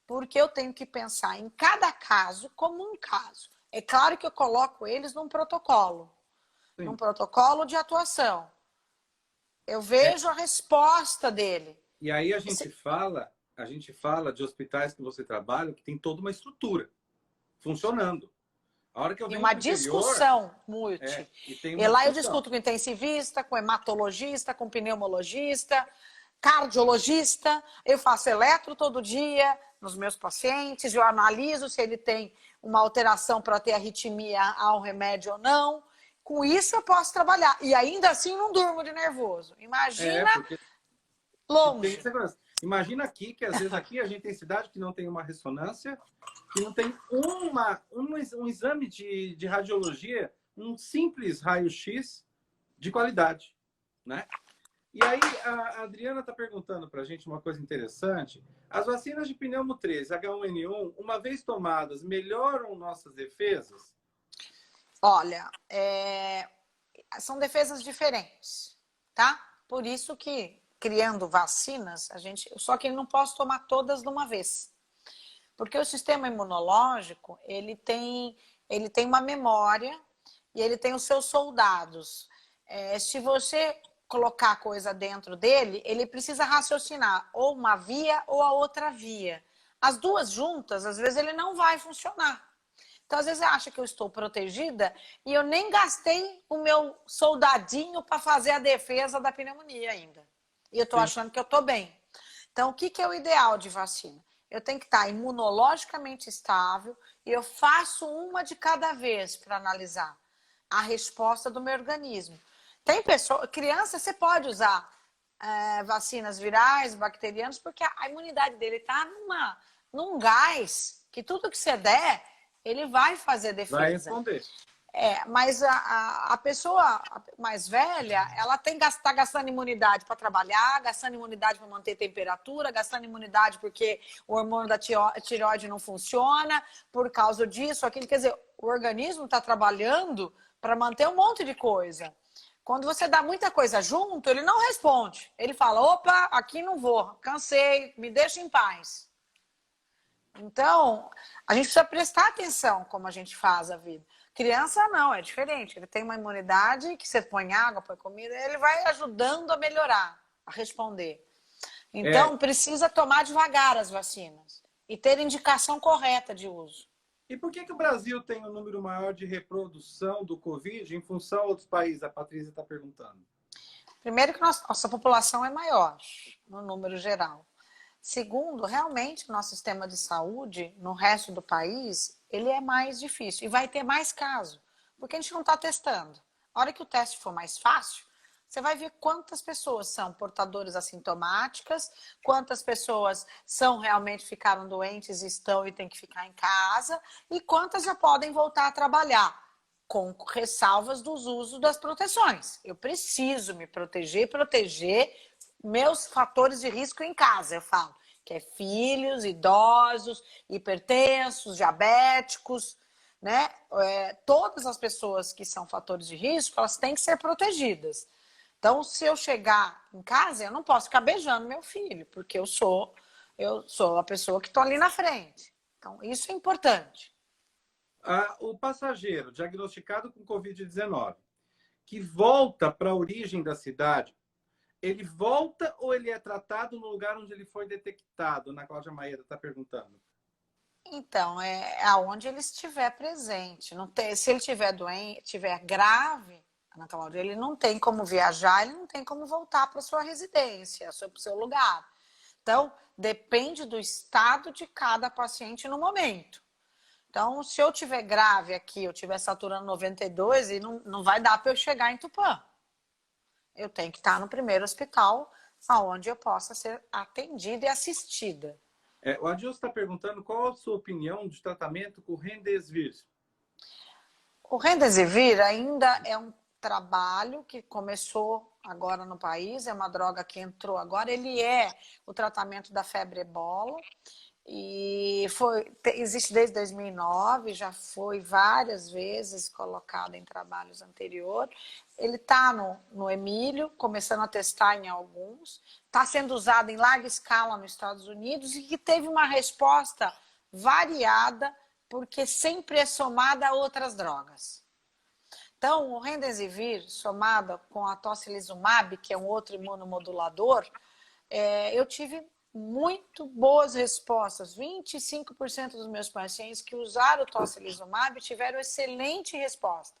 [SPEAKER 2] porque eu tenho que pensar em cada caso como um caso. É claro que eu coloco eles num protocolo. Sim. Num protocolo de atuação. Eu vejo a resposta dele.
[SPEAKER 1] E aí a gente fala de hospitais que você trabalha que tem toda uma estrutura funcionando. A hora que eu venho
[SPEAKER 2] uma discussão multi. E lá eu discuto com intensivista, com hematologista, com pneumologista, cardiologista. Eu faço eletro todo dia nos meus pacientes. Eu analiso se ele tem uma alteração para ter arritmia ao remédio ou não. Com isso eu posso trabalhar. E ainda assim não durmo de nervoso. Imagina longe.
[SPEAKER 1] Imagina aqui, que às vezes aqui a gente tem cidade que não tem uma ressonância, que não tem um exame de radiologia, um simples raio-x de qualidade, né? E aí a Adriana está perguntando para a gente uma coisa interessante. As vacinas de pneumo 13, H1N1, uma vez tomadas, melhoram nossas defesas?
[SPEAKER 2] Olha, são defesas diferentes, tá? Por isso que, criando vacinas, só que eu não posso tomar todas de uma vez. Porque o sistema imunológico, ele tem uma memória e ele tem os seus soldados. Se você colocar coisa dentro dele, ele precisa raciocinar ou uma via ou a outra via. As duas juntas, às vezes, ele não vai funcionar. Então, às vezes, acha que eu estou protegida e eu nem gastei o meu soldadinho para fazer a defesa da pneumonia ainda. E eu estou achando que eu estou bem. Então, o que é o ideal de vacina? Eu tenho que estar imunologicamente estável e eu faço uma de cada vez para analisar a resposta do meu organismo. Tem pessoa, criança, você pode usar vacinas virais, bacterianas, porque a imunidade dele está num gás que tudo que você der, ele vai fazer defesa.
[SPEAKER 1] Vai responder.
[SPEAKER 2] Mas a pessoa mais velha, ela está gastando imunidade para trabalhar, gastando imunidade para manter temperatura, gastando imunidade porque o hormônio da tireoide não funciona, por causa disso, aquilo. Quer dizer, o organismo está trabalhando para manter um monte de coisa. Quando você dá muita coisa junto, ele não responde. Ele fala, opa, aqui não vou, cansei, me deixa em paz. Então, a gente precisa prestar atenção como a gente faz a vida. Criança não, é diferente. Ele tem uma imunidade que você põe água, põe comida, ele vai ajudando a melhorar, a responder. Então, precisa tomar devagar as vacinas e ter indicação correta de uso.
[SPEAKER 1] E por que o Brasil tem um número maior de reprodução do Covid em função a outros países? A Patrícia está perguntando.
[SPEAKER 2] Primeiro que nossa população é maior, no número geral. Segundo, realmente, o nosso sistema de saúde, no resto do país, ele é mais difícil. E vai ter mais caso, porque a gente não está testando. A hora que o teste for mais fácil, você vai ver quantas pessoas são portadoras assintomáticas, quantas pessoas realmente ficaram doentes, estão e têm que ficar em casa, e quantas já podem voltar a trabalhar, com ressalvas dos usos das proteções. Eu preciso me proteger meus fatores de risco em casa, eu falo, que é filhos, idosos, hipertensos, diabéticos, né? Todas as pessoas que são fatores de risco, elas têm que ser protegidas. Então, se eu chegar em casa, eu não posso ficar beijando meu filho, porque eu sou a pessoa que estou ali na frente. Então, isso é importante.
[SPEAKER 1] O passageiro diagnosticado com Covid-19, que volta para a origem da cidade, ele volta ou ele é tratado no lugar onde ele foi detectado? Na Cláudia Maeda está perguntando.
[SPEAKER 2] Então, é aonde ele estiver presente. Se ele estiver doente, estiver grave, Ana Cláudia, ele não tem como viajar, ele não tem como voltar para sua residência, para o seu lugar. Então, depende do estado de cada paciente no momento. Então, se eu estiver grave aqui, eu estiver saturando 92, e não vai dar para eu chegar em Tupã. Eu tenho que estar no primeiro hospital, onde eu possa ser atendida e assistida.
[SPEAKER 1] O Adilson está perguntando qual a sua opinião de tratamento com Remdesivir.
[SPEAKER 2] O Remdesivir ainda é um trabalho que começou agora no país, é uma droga que entrou agora. Ele é o tratamento da febre ebola e existe desde 2009, já foi várias vezes colocado em trabalhos anteriores. Ele está no Emílio, começando a testar em alguns, está sendo usado em larga escala nos Estados Unidos e que teve uma resposta variada, porque sempre é somada a outras drogas. Então, o Remdesivir, somado com a tocilizumab, que é um outro imunomodulador, eu tive muito boas respostas. 25% dos meus pacientes que usaram o tocilizumab tiveram excelente resposta.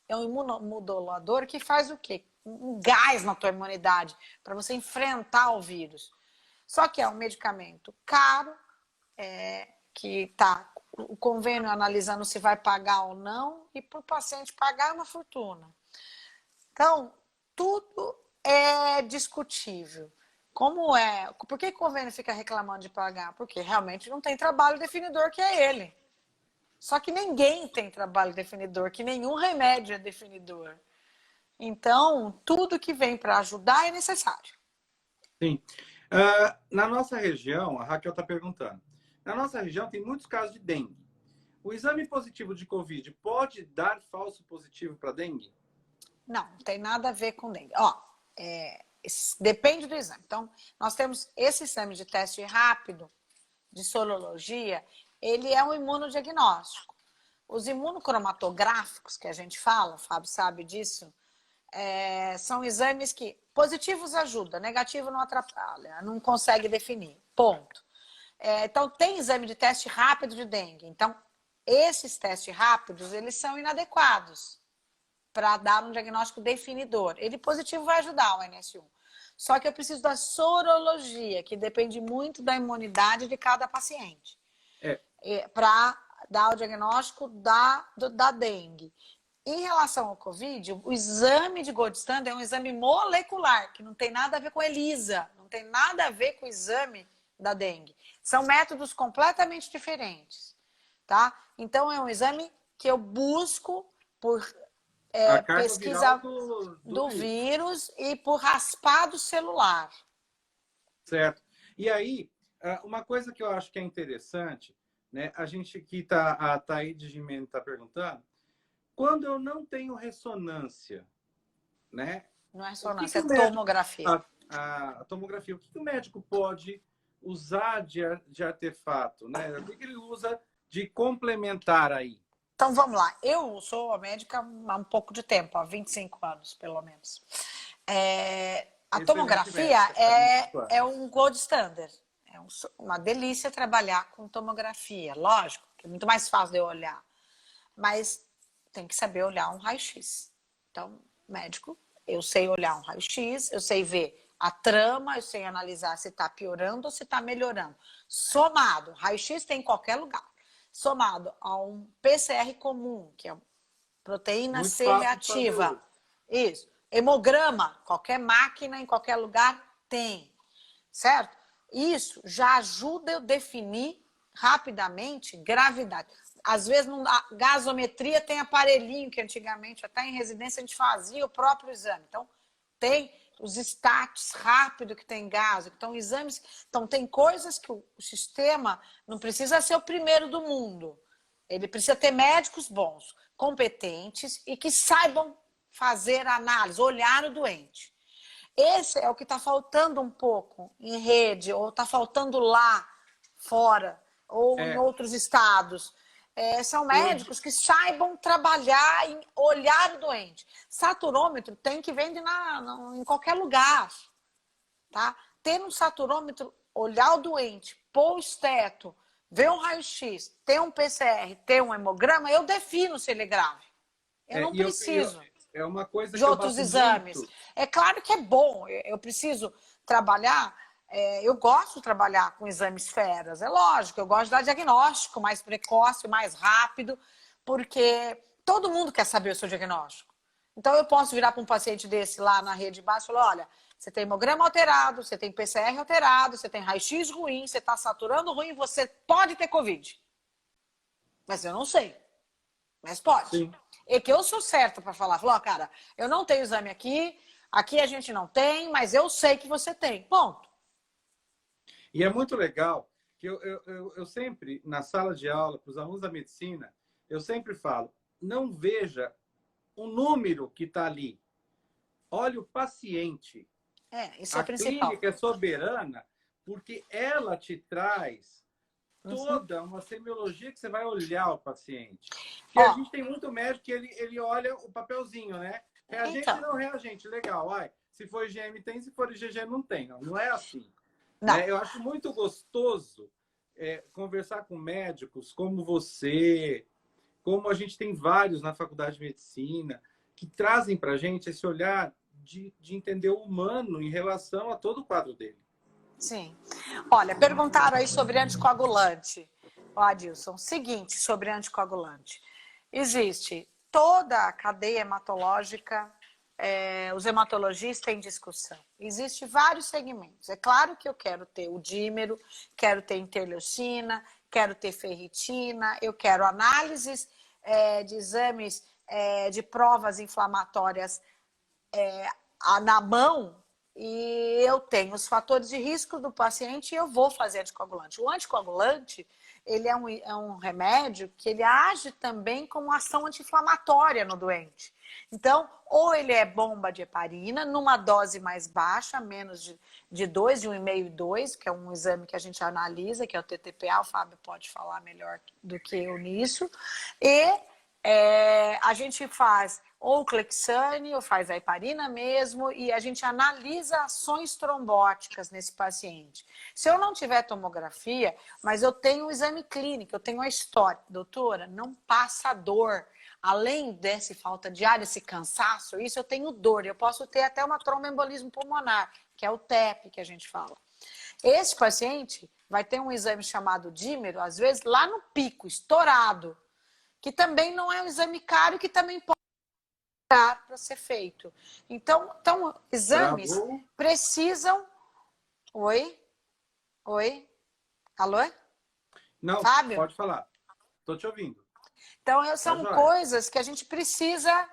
[SPEAKER 2] É um imunomodulador que faz o quê? Um gás na tua imunidade para você enfrentar o vírus. Só que é um medicamento caro, que está o convênio analisando se vai pagar ou não, e para o paciente pagar é uma fortuna. Então, tudo é discutível. Por que o convênio fica reclamando de pagar? Porque realmente não tem trabalho definidor, que é ele. Só que ninguém tem trabalho definidor, que nenhum remédio é definidor. Então, tudo que vem para ajudar é necessário.
[SPEAKER 1] Sim. Na nossa região, a Raquel está perguntando, na nossa região tem muitos casos de dengue. O exame positivo de Covid pode dar falso positivo para dengue?
[SPEAKER 2] Não tem nada a ver com dengue. Ó, depende do exame. Então, nós temos esse exame de teste rápido, de sorologia, ele é um imunodiagnóstico. Os imunocromatográficos que a gente fala, o Fábio sabe disso, são exames que positivos ajuda, negativo não atrapalha, não consegue definir, ponto. Então, tem exame de teste rápido de dengue. Então, esses testes rápidos, eles são inadequados para dar um diagnóstico definidor. Ele positivo vai ajudar o NS1. Só que eu preciso da sorologia, que depende muito da imunidade de cada paciente. Para dar o diagnóstico da dengue. Em relação ao Covid, o exame de gold standard é um exame molecular, que não tem nada a ver com ELISA, não tem nada a ver com o exame da dengue. São métodos completamente diferentes, tá? Então, é um exame que eu busco por pesquisa do vírus e por raspado celular.
[SPEAKER 1] Certo. E aí, uma coisa que eu acho que é interessante, né? A gente aqui a Thaíde Gimeno está perguntando, quando eu não tenho ressonância, né?
[SPEAKER 2] Não é ressonância, é tomografia.
[SPEAKER 1] A tomografia, o que o médico pode usar de artefato, né? O que ele usa de complementar aí?
[SPEAKER 2] Então, vamos lá. Eu sou médica há um pouco de tempo, há 25 anos, pelo menos. A tomografia é um gold standard. É uma delícia trabalhar com tomografia. Lógico, que é muito mais fácil de eu olhar. Mas tem que saber olhar um raio-x. Então, médico, eu sei olhar um raio-x, eu sei ver a trama, eu sei analisar se está piorando ou se está melhorando. Somado, raio-x tem em qualquer lugar. Somado a um PCR comum, que é proteína C reativa. Isso. Hemograma, qualquer máquina, em qualquer lugar, tem. Certo? Isso já ajuda eu definir rapidamente gravidade. Às vezes, a gasometria tem aparelhinho, que antigamente, até em residência, a gente fazia o próprio exame. Então, tem os status rápido que tem gás. Então, exames. Então, tem coisas que o sistema não precisa ser o primeiro do mundo. Ele precisa ter médicos bons, competentes e que saibam fazer análise, olhar o doente. Esse é o que está faltando um pouco em rede, ou está faltando lá fora, ou em outros estados. São médicos que saibam trabalhar em olhar o doente. Saturômetro tem que vender em qualquer lugar. Tá? Ter um saturômetro, olhar o doente, pôr o esteto, ver um raio-x, ter um PCR, ter um hemograma, eu defino se ele é grave. Eu não preciso
[SPEAKER 1] é uma coisa
[SPEAKER 2] de outros exames. Muito. É claro que é bom, eu preciso trabalhar, eu gosto de trabalhar com exames feras, é lógico, eu gosto de dar diagnóstico mais precoce, mais rápido, porque todo mundo quer saber o seu diagnóstico. Então eu posso virar para um paciente desse lá na rede baixa e falar, olha, você tem hemograma alterado, você tem PCR alterado, você tem raio-x ruim, você está saturando ruim, você pode ter Covid. Mas eu não sei. Mas pode.
[SPEAKER 1] Sim.
[SPEAKER 2] É que eu sou certa para falar. Falou, cara, eu não tenho exame aqui a gente não tem, mas eu sei que você tem. Ponto.
[SPEAKER 1] E é muito legal que eu sempre, na sala de aula, para os alunos da medicina, eu sempre falo, não veja o número que está ali. Olhe o paciente.
[SPEAKER 2] Isso é o principal.
[SPEAKER 1] A clínica é soberana porque ela te traz toda uma semiologia que você vai olhar o paciente. Porque a gente tem muito médico que ele olha o papelzinho, né? Reagente e não reagente. Legal. Se for IgM tem, se for IgG não tem. Não é assim. Eu acho muito gostoso conversar com médicos como você, como a gente tem vários na faculdade de medicina, que trazem para a gente esse olhar de entender o humano em relação a todo o quadro dele.
[SPEAKER 2] Sim. Olha, perguntaram aí sobre anticoagulante. Adilson, seguinte sobre anticoagulante. Existe toda a cadeia hematológica, os hematologistas em discussão. Existem vários segmentos. É claro que eu quero ter o dímero, quero ter interleucina, quero ter ferritina, eu quero análises de exames de provas inflamatórias na mão, e eu tenho os fatores de risco do paciente e eu vou fazer anticoagulante. O anticoagulante, ele é um remédio que ele age também como ação anti-inflamatória no doente. Então, ou ele é bomba de heparina, numa dose mais baixa, menos de 2, de 1,5 e 2, que é um exame que a gente analisa, que é o TTPA, o Fábio pode falar melhor do que eu nisso. E a gente faz ou o Clexane, ou faz a heparina mesmo, e a gente analisa ações trombóticas nesse paciente. Se eu não tiver tomografia, mas eu tenho um exame clínico, eu tenho a história, doutora, não passa dor. Além dessa falta de ar, esse cansaço, isso eu tenho dor. Eu posso ter até uma tromboembolismo pulmonar, que é o TEP que a gente fala. Esse paciente vai ter um exame chamado dímero, às vezes lá no pico, estourado, que também não é um exame caro, que também pode para ser feito. Então exames precisam... Oi? Oi? Alô?
[SPEAKER 1] Não,
[SPEAKER 2] Fábio?
[SPEAKER 1] pode falar. Estou te ouvindo.
[SPEAKER 2] Então, são coisas que a gente precisa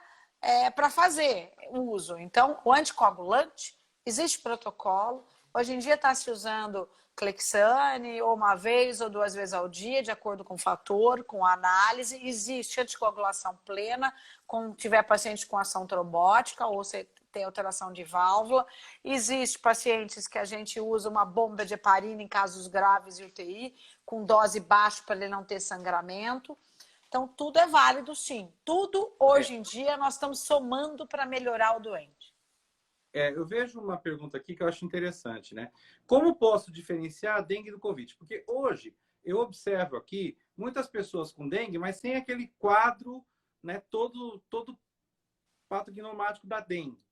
[SPEAKER 2] para fazer o uso. Então, o anticoagulante, existe protocolo. Hoje em dia está se usando Clexane, ou uma vez ou 2 vezes ao dia, de acordo com o fator, com a análise. Existe anticoagulação plena, quando tiver paciente com ação trombótica, ou se tem alteração de válvula. Existe pacientes que a gente usa uma bomba de heparina em casos graves e UTI, com dose baixa para ele não ter sangramento. Então, tudo é válido, sim. Tudo, hoje em dia, nós estamos somando para melhorar o doente.
[SPEAKER 1] Eu vejo uma pergunta aqui que eu acho interessante, né? Como posso diferenciar a dengue do Covid? Porque hoje eu observo aqui muitas pessoas com dengue, mas sem aquele quadro, né, todo patognomático da dengue,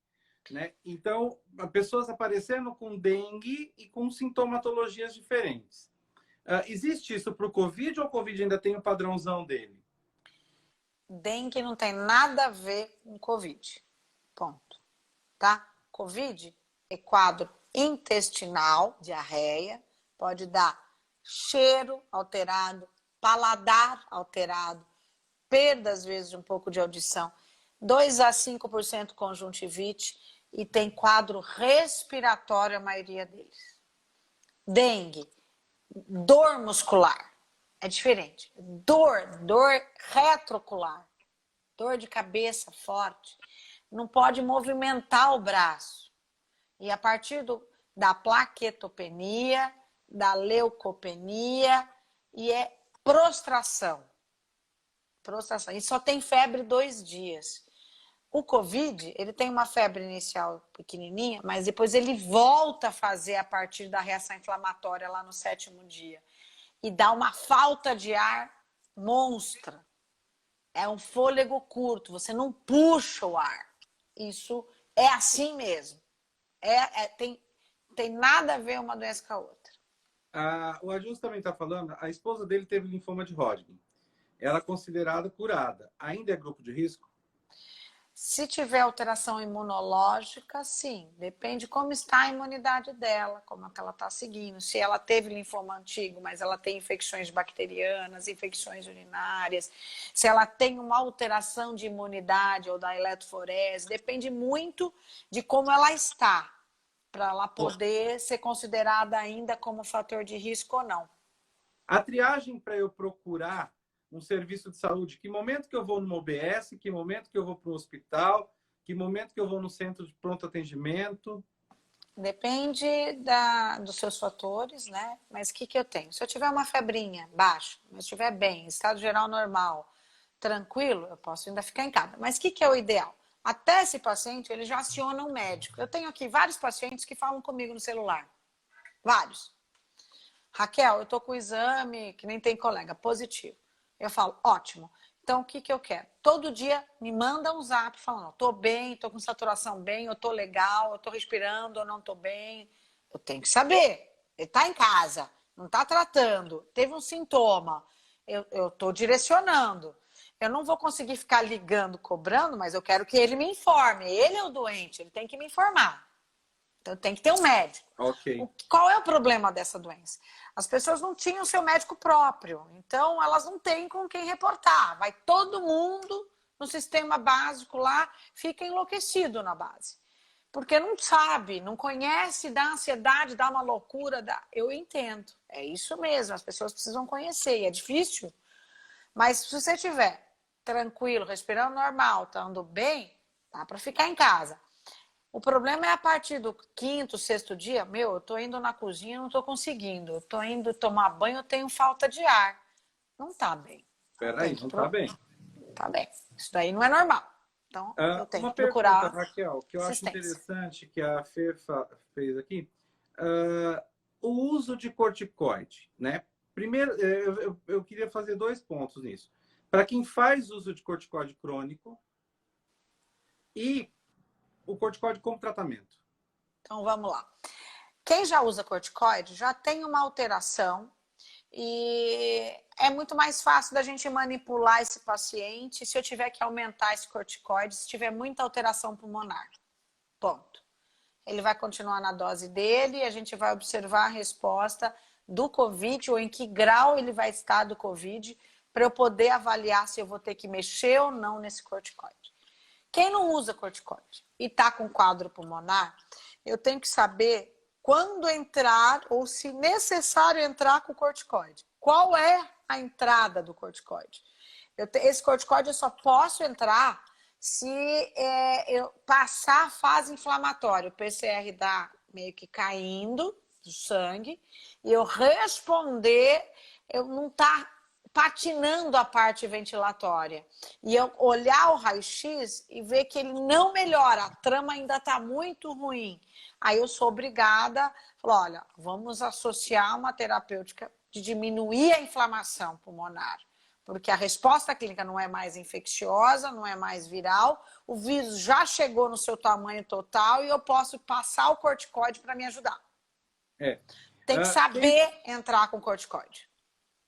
[SPEAKER 1] né? Então, pessoas aparecendo com dengue e com sintomatologias diferentes. Existe isso para o Covid ou o Covid ainda tem o padrãozão dele?
[SPEAKER 2] Dengue não tem nada a ver com Covid. Ponto. Tá? Covid é quadro intestinal, diarreia, pode dar cheiro alterado, paladar alterado, perda às vezes de um pouco de audição, 2 a 5% conjuntivite e tem quadro respiratório a maioria deles. Dengue, dor muscular, é diferente. Dor retroocular, dor de cabeça forte, não pode movimentar o braço. E a partir da plaquetopenia, da leucopenia, e é prostração. Prostração. E só tem febre 2 dias. O Covid, ele tem uma febre inicial pequenininha, mas depois ele volta a fazer a partir da reação inflamatória lá no 7º dia. E dá uma falta de ar monstra. É um fôlego curto, você não puxa o ar. Isso é assim mesmo. Tem nada a ver uma doença com a outra.
[SPEAKER 1] O Adilson também está falando, a esposa dele teve linfoma de Hodgkin. Ela é considerada curada. Ainda é grupo de risco?
[SPEAKER 2] Se tiver alteração imunológica, sim. Depende como está a imunidade dela, como é que ela está seguindo. Se ela teve linfoma antigo, mas ela tem infecções bacterianas, infecções urinárias. Se ela tem uma alteração de imunidade ou da eletroforese. Depende muito de como ela está, para ela poder ser considerada ainda como fator de risco ou não.
[SPEAKER 1] A triagem para eu procurar um serviço de saúde, que momento que eu vou no OBS, que momento que eu vou para o hospital, que momento que eu vou no centro de pronto atendimento?
[SPEAKER 2] Depende dos seus fatores, né? Mas o que eu tenho? Se eu tiver uma febrinha baixa, mas estiver bem, estado geral normal, tranquilo, eu posso ainda ficar em casa. Mas o que é o ideal? Até esse paciente, ele já aciona um médico. Eu tenho aqui vários pacientes que falam comigo no celular. Vários. Raquel, eu tô com o exame, que nem tem colega, positivo. Eu falo, ótimo. Então, o que eu quero? Todo dia me manda um zap falando, tô bem, tô com saturação bem, eu tô legal, eu tô respirando, eu não tô bem. Eu tenho que saber. Ele tá em casa, não tá tratando, teve um sintoma. Eu tô direcionando. Eu não vou conseguir ficar ligando, cobrando, mas eu quero que ele me informe. Ele é o doente, ele tem que me informar. Então, tem que ter um médico.
[SPEAKER 1] Ok.
[SPEAKER 2] Qual é o problema dessa doença? As pessoas não tinham seu médico próprio, então elas não têm com quem reportar. Vai todo mundo no sistema básico lá, fica enlouquecido na base. Porque não sabe, não conhece, dá ansiedade, dá uma loucura. Eu entendo, é isso mesmo, as pessoas precisam conhecer, e é difícil. Mas se você estiver tranquilo, respirando normal, estando bem, dá para ficar em casa. O problema é a partir do quinto, sexto dia, eu tô indo na cozinha, não tô conseguindo. Eu tô indo tomar banho, eu tenho falta de ar. Não tá bem.
[SPEAKER 1] Peraí, não tá bem.
[SPEAKER 2] Tá bem. Isso daí não é normal. Então, eu tenho
[SPEAKER 1] Uma
[SPEAKER 2] que
[SPEAKER 1] pergunta,
[SPEAKER 2] procurar
[SPEAKER 1] Raquel, que eu acho
[SPEAKER 2] assistência.
[SPEAKER 1] interessante que a Fê fez aqui. O uso de corticoide, né? Primeiro, eu queria fazer 2 pontos nisso. Para quem faz uso de corticoide crônico e o corticoide como tratamento.
[SPEAKER 2] Então, vamos lá. Quem já usa corticoide já tem uma alteração e é muito mais fácil da gente manipular esse paciente se eu tiver que aumentar esse corticoide, se tiver muita alteração pulmonar. Ponto. Ele vai continuar na dose dele e a gente vai observar a resposta do COVID ou em que grau ele vai estar do COVID para eu poder avaliar se eu vou ter que mexer ou não nesse corticoide. Quem não usa corticoide e está com quadro pulmonar, eu tenho que saber quando entrar ou se necessário entrar com o corticoide. Qual é a entrada do corticoide? Esse corticoide eu só posso entrar se eu passar a fase inflamatória. O PCR dá meio que caindo do sangue e eu responder, eu não tá patinando a parte ventilatória. E eu olhar o raio-x e ver que ele não melhora, a trama ainda está muito ruim. Aí eu sou obrigada a falar, olha, vamos associar uma terapêutica de diminuir a inflamação pulmonar. Porque a resposta clínica não é mais infecciosa, não é mais viral, o vírus já chegou no seu tamanho total e eu posso passar o corticoide para me ajudar. Tem que saber entrar com corticoide.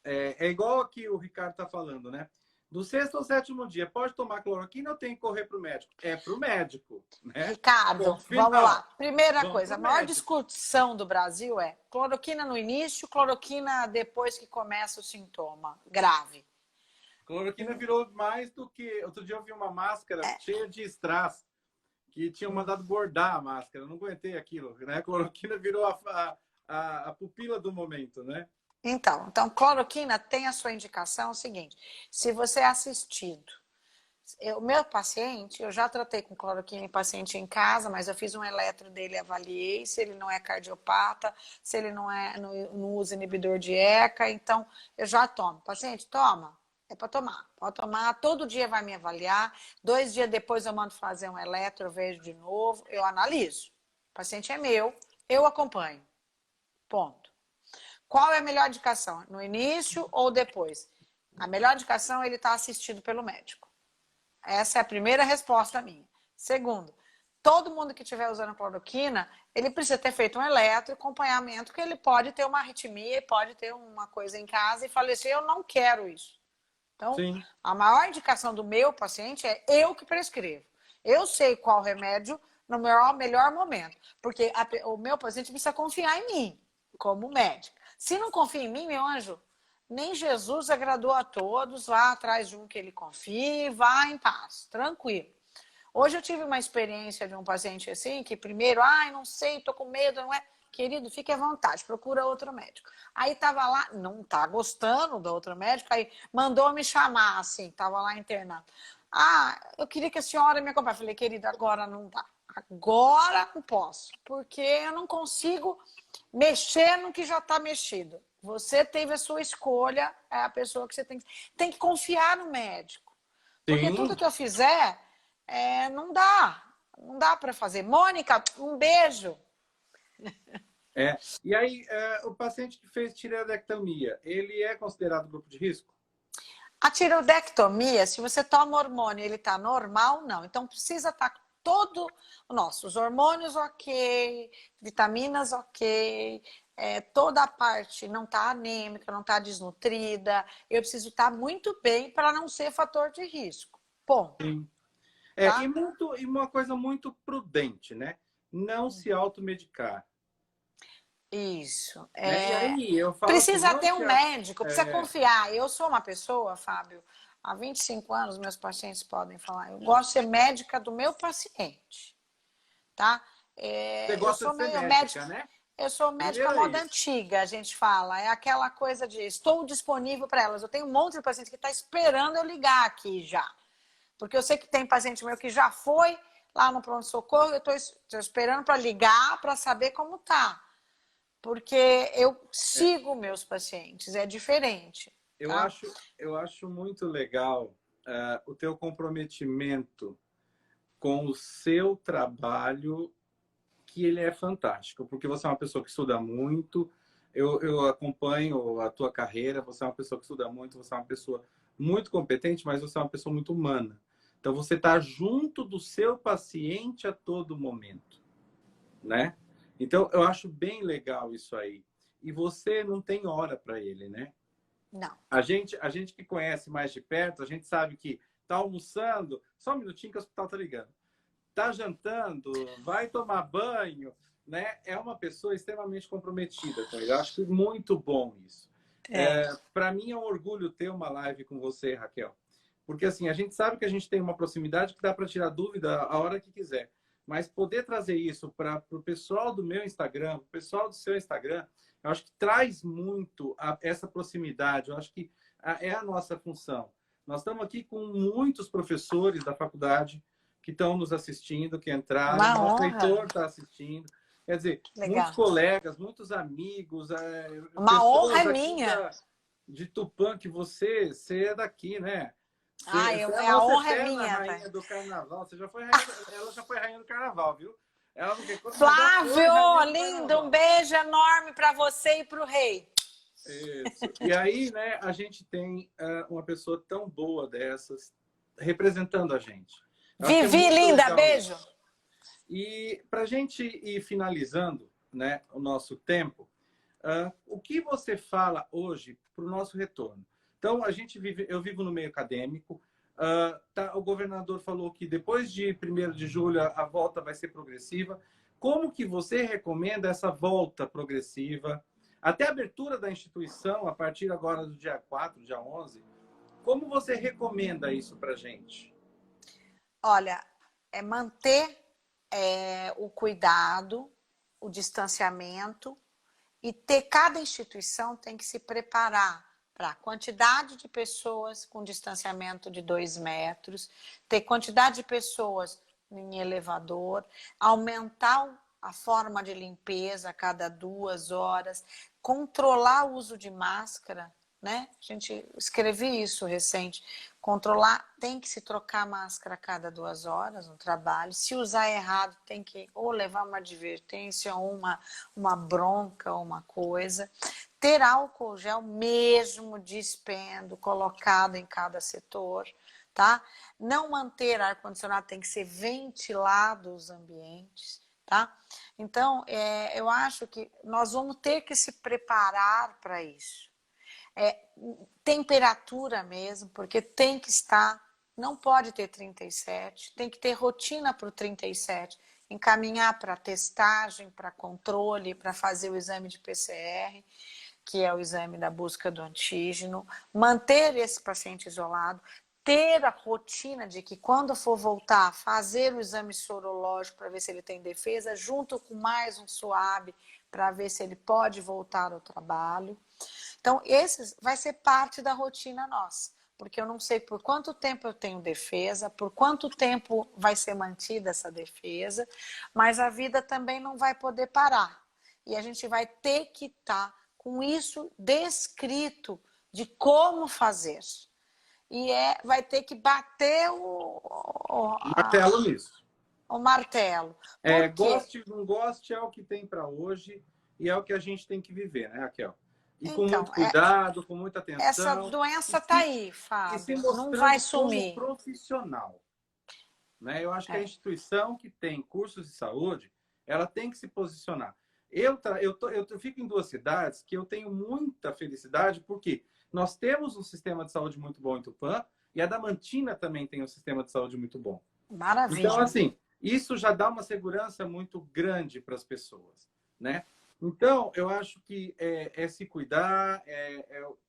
[SPEAKER 1] É igual aqui o Ricardo está falando, né? Do 6º ao 7º dia, pode tomar cloroquina ou tem que correr para o médico? É para o médico, né?
[SPEAKER 2] Ricardo, vamos lá. Primeira coisa, a maior
[SPEAKER 1] médico.
[SPEAKER 2] discussão do Brasil é cloroquina no início, cloroquina depois que começa o sintoma grave.
[SPEAKER 1] Cloroquina virou mais do que... Outro dia eu vi uma máscara cheia de strass, que tinham mandado bordar a máscara. Eu não aguentei aquilo, né? Cloroquina virou a pupila do momento, né?
[SPEAKER 2] Então, cloroquina tem a sua indicação, é o seguinte, se você é assistido, o meu paciente, eu já tratei com cloroquina em paciente em casa, mas eu fiz um eletro dele, avaliei se ele não é cardiopata, se ele não usa inibidor de ECA, então eu já tomo. Paciente, toma, é para tomar, pode tomar, todo dia vai me avaliar, 2 dias depois eu mando fazer um eletro, eu vejo de novo, eu analiso. O paciente é meu, eu acompanho, ponto. Qual é a melhor indicação? No início ou depois? A melhor indicação é ele estar assistido pelo médico. Essa é a primeira resposta minha. Segundo, todo mundo que estiver usando cloroquina, ele precisa ter feito um eletro, acompanhamento, que ele pode ter uma arritmia, pode ter uma coisa em casa e falecer. Eu não quero isso. Então, sim, a maior indicação do meu paciente é eu que prescrevo. Eu sei qual remédio no melhor momento. Porque o meu paciente precisa confiar em mim, como médico. Se não confia em mim, meu anjo, nem Jesus agradou a todos, vá atrás de um que ele confie, vá em paz, tranquilo. Hoje eu tive uma experiência de um paciente assim, que primeiro, não sei, tô com medo, não é? Querido, fique à vontade, procura outro médico. Aí tava lá, não tá gostando do outro médico, aí mandou me chamar, assim, tava lá internado. Eu queria que a senhora me acompanhasse. Falei, querida, agora não dá. Agora não posso, porque eu não consigo mexer no que já está mexido. Você teve a sua escolha, é a pessoa que você tem que confiar no médico. Porque tudo que eu fizer, não dá para fazer. Mônica, um beijo.
[SPEAKER 1] E aí, o paciente que fez tireoidectomia, ele é considerado grupo de risco?
[SPEAKER 2] A tireoidectomia, se você toma hormônio e ele está normal, não. Então, precisa estar todo os hormônios ok, vitaminas ok, toda a parte não está anêmica, não está desnutrida. Eu preciso estar muito bem para não ser fator de risco. Ponto.
[SPEAKER 1] Sim. Tá? E uma coisa muito prudente, né? Não se automedicar.
[SPEAKER 2] Isso.
[SPEAKER 1] E aí, eu falo
[SPEAKER 2] precisa
[SPEAKER 1] assim,
[SPEAKER 2] ter um médico, precisa confiar. Eu sou uma pessoa, Fábio, há 25 anos, meus pacientes podem falar, eu gosto de ser médica do meu paciente. Tá?
[SPEAKER 1] Você gosta de ser médica, né?
[SPEAKER 2] Eu sou médica moda antiga, a gente fala. É aquela coisa de estou disponível para elas. Eu tenho um monte de paciente que está esperando eu ligar aqui já. Porque eu sei que tem paciente meu que já foi lá no pronto-socorro, eu estou esperando para ligar para saber como tá. Porque eu sigo meus pacientes, é diferente. Tá?
[SPEAKER 1] Eu acho muito legal o teu comprometimento com o seu trabalho, que ele é fantástico, porque você é uma pessoa que estuda muito, eu acompanho a tua carreira, você é uma pessoa que estuda muito, você é uma pessoa muito competente, mas você é uma pessoa muito humana. Então, você está junto do seu paciente a todo momento, né? Então, eu acho bem legal isso aí. E você não tem hora para ele, né?
[SPEAKER 2] Não.
[SPEAKER 1] A gente que conhece mais de perto, a gente sabe que tá almoçando, só um minutinho que o hospital tá ligando. Tá jantando, vai tomar banho, né? É uma pessoa extremamente comprometida com ele. Eu acho que muito bom isso. Para mim é um orgulho ter uma live com você, Raquel. Porque assim, a gente sabe que a gente tem uma proximidade que dá para tirar dúvida a hora que quiser. Mas poder trazer isso para o pessoal do meu Instagram, o pessoal do seu Instagram, eu acho que traz muito essa proximidade. Eu acho que é a nossa função. Nós estamos aqui com muitos professores da faculdade que estão nos assistindo, que entraram.
[SPEAKER 2] Uma
[SPEAKER 1] Nosso
[SPEAKER 2] honra.
[SPEAKER 1] reitor está assistindo. Quer dizer,
[SPEAKER 2] Legal.
[SPEAKER 1] muitos colegas, muitos amigos,
[SPEAKER 2] Uma honra é
[SPEAKER 1] pessoas aqui
[SPEAKER 2] minha.
[SPEAKER 1] de Tupã, que você é daqui, né? Você é a
[SPEAKER 2] a
[SPEAKER 1] nossa
[SPEAKER 2] honra é
[SPEAKER 1] eterna
[SPEAKER 2] minha.
[SPEAKER 1] rainha do carnaval. Você já foi rainha, ela já foi rainha do carnaval, viu? Ela não quer coisa, mas já foi
[SPEAKER 2] Flávio,
[SPEAKER 1] rainha do
[SPEAKER 2] lindo,
[SPEAKER 1] carnaval.
[SPEAKER 2] um beijo enorme para você e para o rei.
[SPEAKER 1] Isso. E aí, né, a gente tem uma pessoa tão boa dessas representando a gente. Eu acho que é
[SPEAKER 2] Vivi,
[SPEAKER 1] muito
[SPEAKER 2] linda,
[SPEAKER 1] legal
[SPEAKER 2] beijo.
[SPEAKER 1] isso. E para a gente ir finalizando, né, o nosso tempo, o que você fala hoje para o nosso retorno? Então, eu vivo no meio acadêmico. O governador falou que depois de 1º de julho a volta vai ser progressiva. Como que você recomenda essa volta progressiva? Até a abertura da instituição, a partir agora do dia 4, dia 11. Como você recomenda isso para a gente?
[SPEAKER 2] Olha, é manter o cuidado, o distanciamento, e cada instituição tem que se preparar para a quantidade de pessoas com distanciamento de 2 metros, ter quantidade de pessoas em elevador, aumentar a forma de limpeza a cada 2 horas, controlar o uso de máscara, né? A gente escrevi isso recente. Controlar, tem que se trocar a máscara a cada 2 horas no trabalho. Se usar errado, tem que ou levar uma advertência, ou uma bronca, uma coisa. Ter álcool gel mesmo dispendo, colocado em cada setor, tá? Não manter ar-condicionado, tem que ser ventilado os ambientes, tá? Então, eu acho que nós vamos ter que se preparar para isso. Temperatura mesmo, porque tem que estar, não pode ter 37, tem que ter rotina para o 37, encaminhar para testagem, para controle, para fazer o exame de PCR, que é o exame da busca do antígeno, manter esse paciente isolado, ter a rotina de que quando for voltar, fazer o exame sorológico para ver se ele tem defesa, junto com mais um SWAB para ver se ele pode voltar ao trabalho. Então, esse vai ser parte da rotina nossa, porque eu não sei por quanto tempo eu tenho defesa, por quanto tempo vai ser mantida essa defesa, mas a vida também não vai poder parar. E a gente vai ter que estar com isso descrito de como fazer. E vai ter que bater
[SPEAKER 1] Martelo nisso.
[SPEAKER 2] o martelo. Por quê?
[SPEAKER 1] Goste ou não goste, é o que tem para hoje e é o que a gente tem que viver, né, Raquel? E com
[SPEAKER 2] Então,
[SPEAKER 1] muito cuidado, com muita atenção.
[SPEAKER 2] essa doença está aí, Fábio.
[SPEAKER 1] E se
[SPEAKER 2] Não vai
[SPEAKER 1] mostrando como
[SPEAKER 2] sumir.
[SPEAKER 1] profissional. Né? Eu acho que a instituição que tem cursos de saúde, ela tem que se posicionar. Eu fico em 2 cidades que eu tenho muita felicidade, porque nós temos um sistema de saúde muito bom em Tupã e a Damantina também tem um sistema de saúde muito bom.
[SPEAKER 2] Maravilha.
[SPEAKER 1] Então, assim, isso já dá uma segurança muito grande para as pessoas, né? Então, eu acho que se cuidar,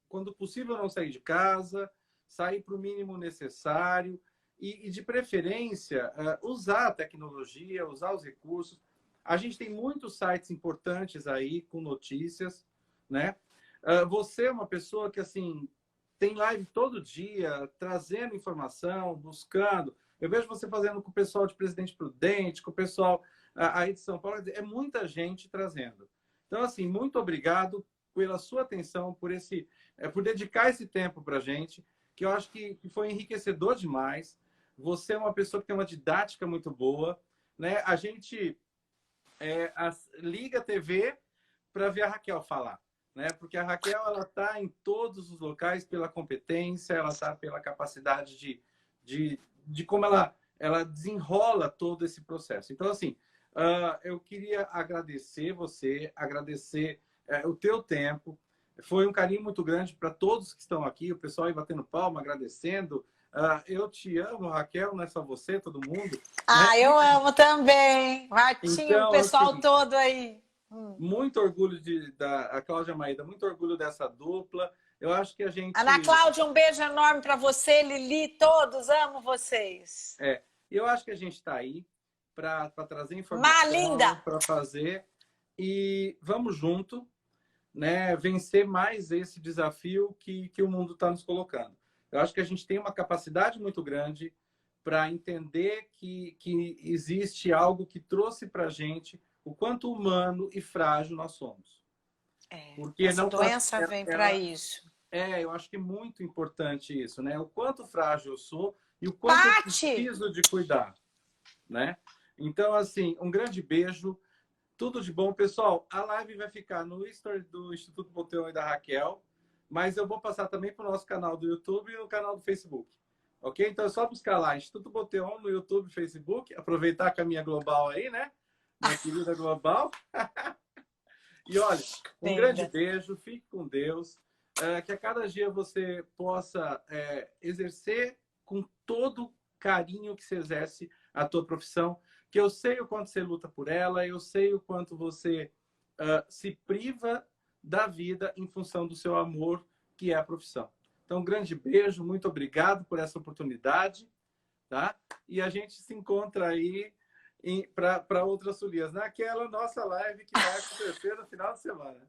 [SPEAKER 1] quando possível não sair de casa, sair para o mínimo necessário e de preferência, usar a tecnologia, usar os recursos. A gente tem muitos sites importantes aí com notícias, né? Você é uma pessoa que, assim, tem live todo dia, trazendo informação, buscando. Eu vejo você fazendo com o pessoal de Presidente Prudente, com o pessoal aí de São Paulo. É muita gente trazendo. Então, assim, muito obrigado pela sua atenção, por dedicar esse tempo para a gente, que eu acho que foi enriquecedor demais. Você é uma pessoa que tem uma didática muito boa, né? A gente liga a TV para ver a Raquel falar, né? Porque a Raquel, ela está em todos os locais pela competência, ela está pela capacidade de como ela desenrola todo esse processo. Então, assim, eu queria agradecer você, agradecer o teu tempo. Foi um carinho muito grande para todos que estão aqui, o pessoal aí batendo palma, agradecendo. Eu te amo, Raquel, não é só você, todo mundo. Né?
[SPEAKER 2] Eu amo também. Martinho, o
[SPEAKER 1] Então,
[SPEAKER 2] pessoal
[SPEAKER 1] assim,
[SPEAKER 2] todo aí.
[SPEAKER 1] muito orgulho da Cláudia Maída, muito orgulho dessa dupla. Eu acho que a
[SPEAKER 2] Ana
[SPEAKER 1] gente.
[SPEAKER 2] Cláudia, um beijo enorme para você, Lili, todos, amo vocês.
[SPEAKER 1] Eu acho que a gente está aí para trazer
[SPEAKER 2] Linda!
[SPEAKER 1] informação, para fazer. E vamos junto, né, vencer mais esse desafio que o mundo está nos colocando. Eu acho que a gente tem uma capacidade muito grande para entender que existe algo que trouxe para a gente o quanto humano e frágil nós somos. Porque
[SPEAKER 2] essa doença vem para isso.
[SPEAKER 1] Eu acho que é muito importante isso, né? O quanto frágil eu sou e o quanto eu
[SPEAKER 2] Pati!
[SPEAKER 1] preciso de cuidar, né? Então, assim, um grande beijo. Tudo de bom, pessoal. A live vai ficar no Story do Instituto Boteon e da Raquel, mas eu vou passar também para o nosso canal do YouTube e no canal do Facebook. Ok? Então é só buscar lá, Instituto Boteon no YouTube e Facebook. Aproveitar a caminha global aí, né? Minha querida global. E olha, um grande beijo, fique com Deus. Que a cada dia você possa exercer com todo carinho que se exerce a tua profissão, que eu sei o quanto você luta por ela, eu sei o quanto você se priva da vida em função do seu amor, que é a profissão. Então, um grande beijo, muito obrigado por essa oportunidade, tá? E a gente se encontra aí para outras Sulias, naquela nossa live que vai acontecer no final de semana.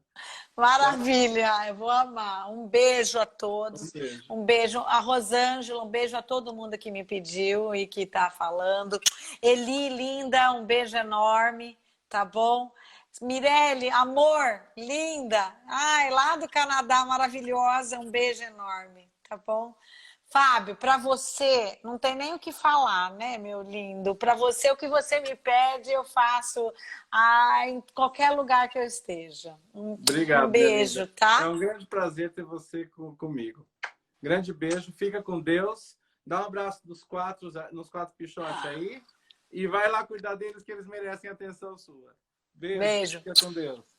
[SPEAKER 2] Maravilha, eu vou amar. Um beijo a todos.
[SPEAKER 1] Um
[SPEAKER 2] beijo a Rosângela, um beijo a todo mundo que me pediu e que está falando. Eli, linda, um beijo enorme, tá bom? Mirelle, amor, linda. Ai, lá do Canadá, maravilhosa, um beijo enorme, tá bom? Fábio, para você, não tem nem o que falar, né, meu lindo? Para você, o que você me pede, eu faço em qualquer lugar que eu esteja.
[SPEAKER 1] Obrigado,
[SPEAKER 2] um beijo, tá?
[SPEAKER 1] É um grande prazer ter você comigo. Grande beijo, fica com Deus. Dá um abraço nos quatro pichotes aí. E vai lá cuidar deles, que eles merecem atenção sua. Beijo. Fica com Deus.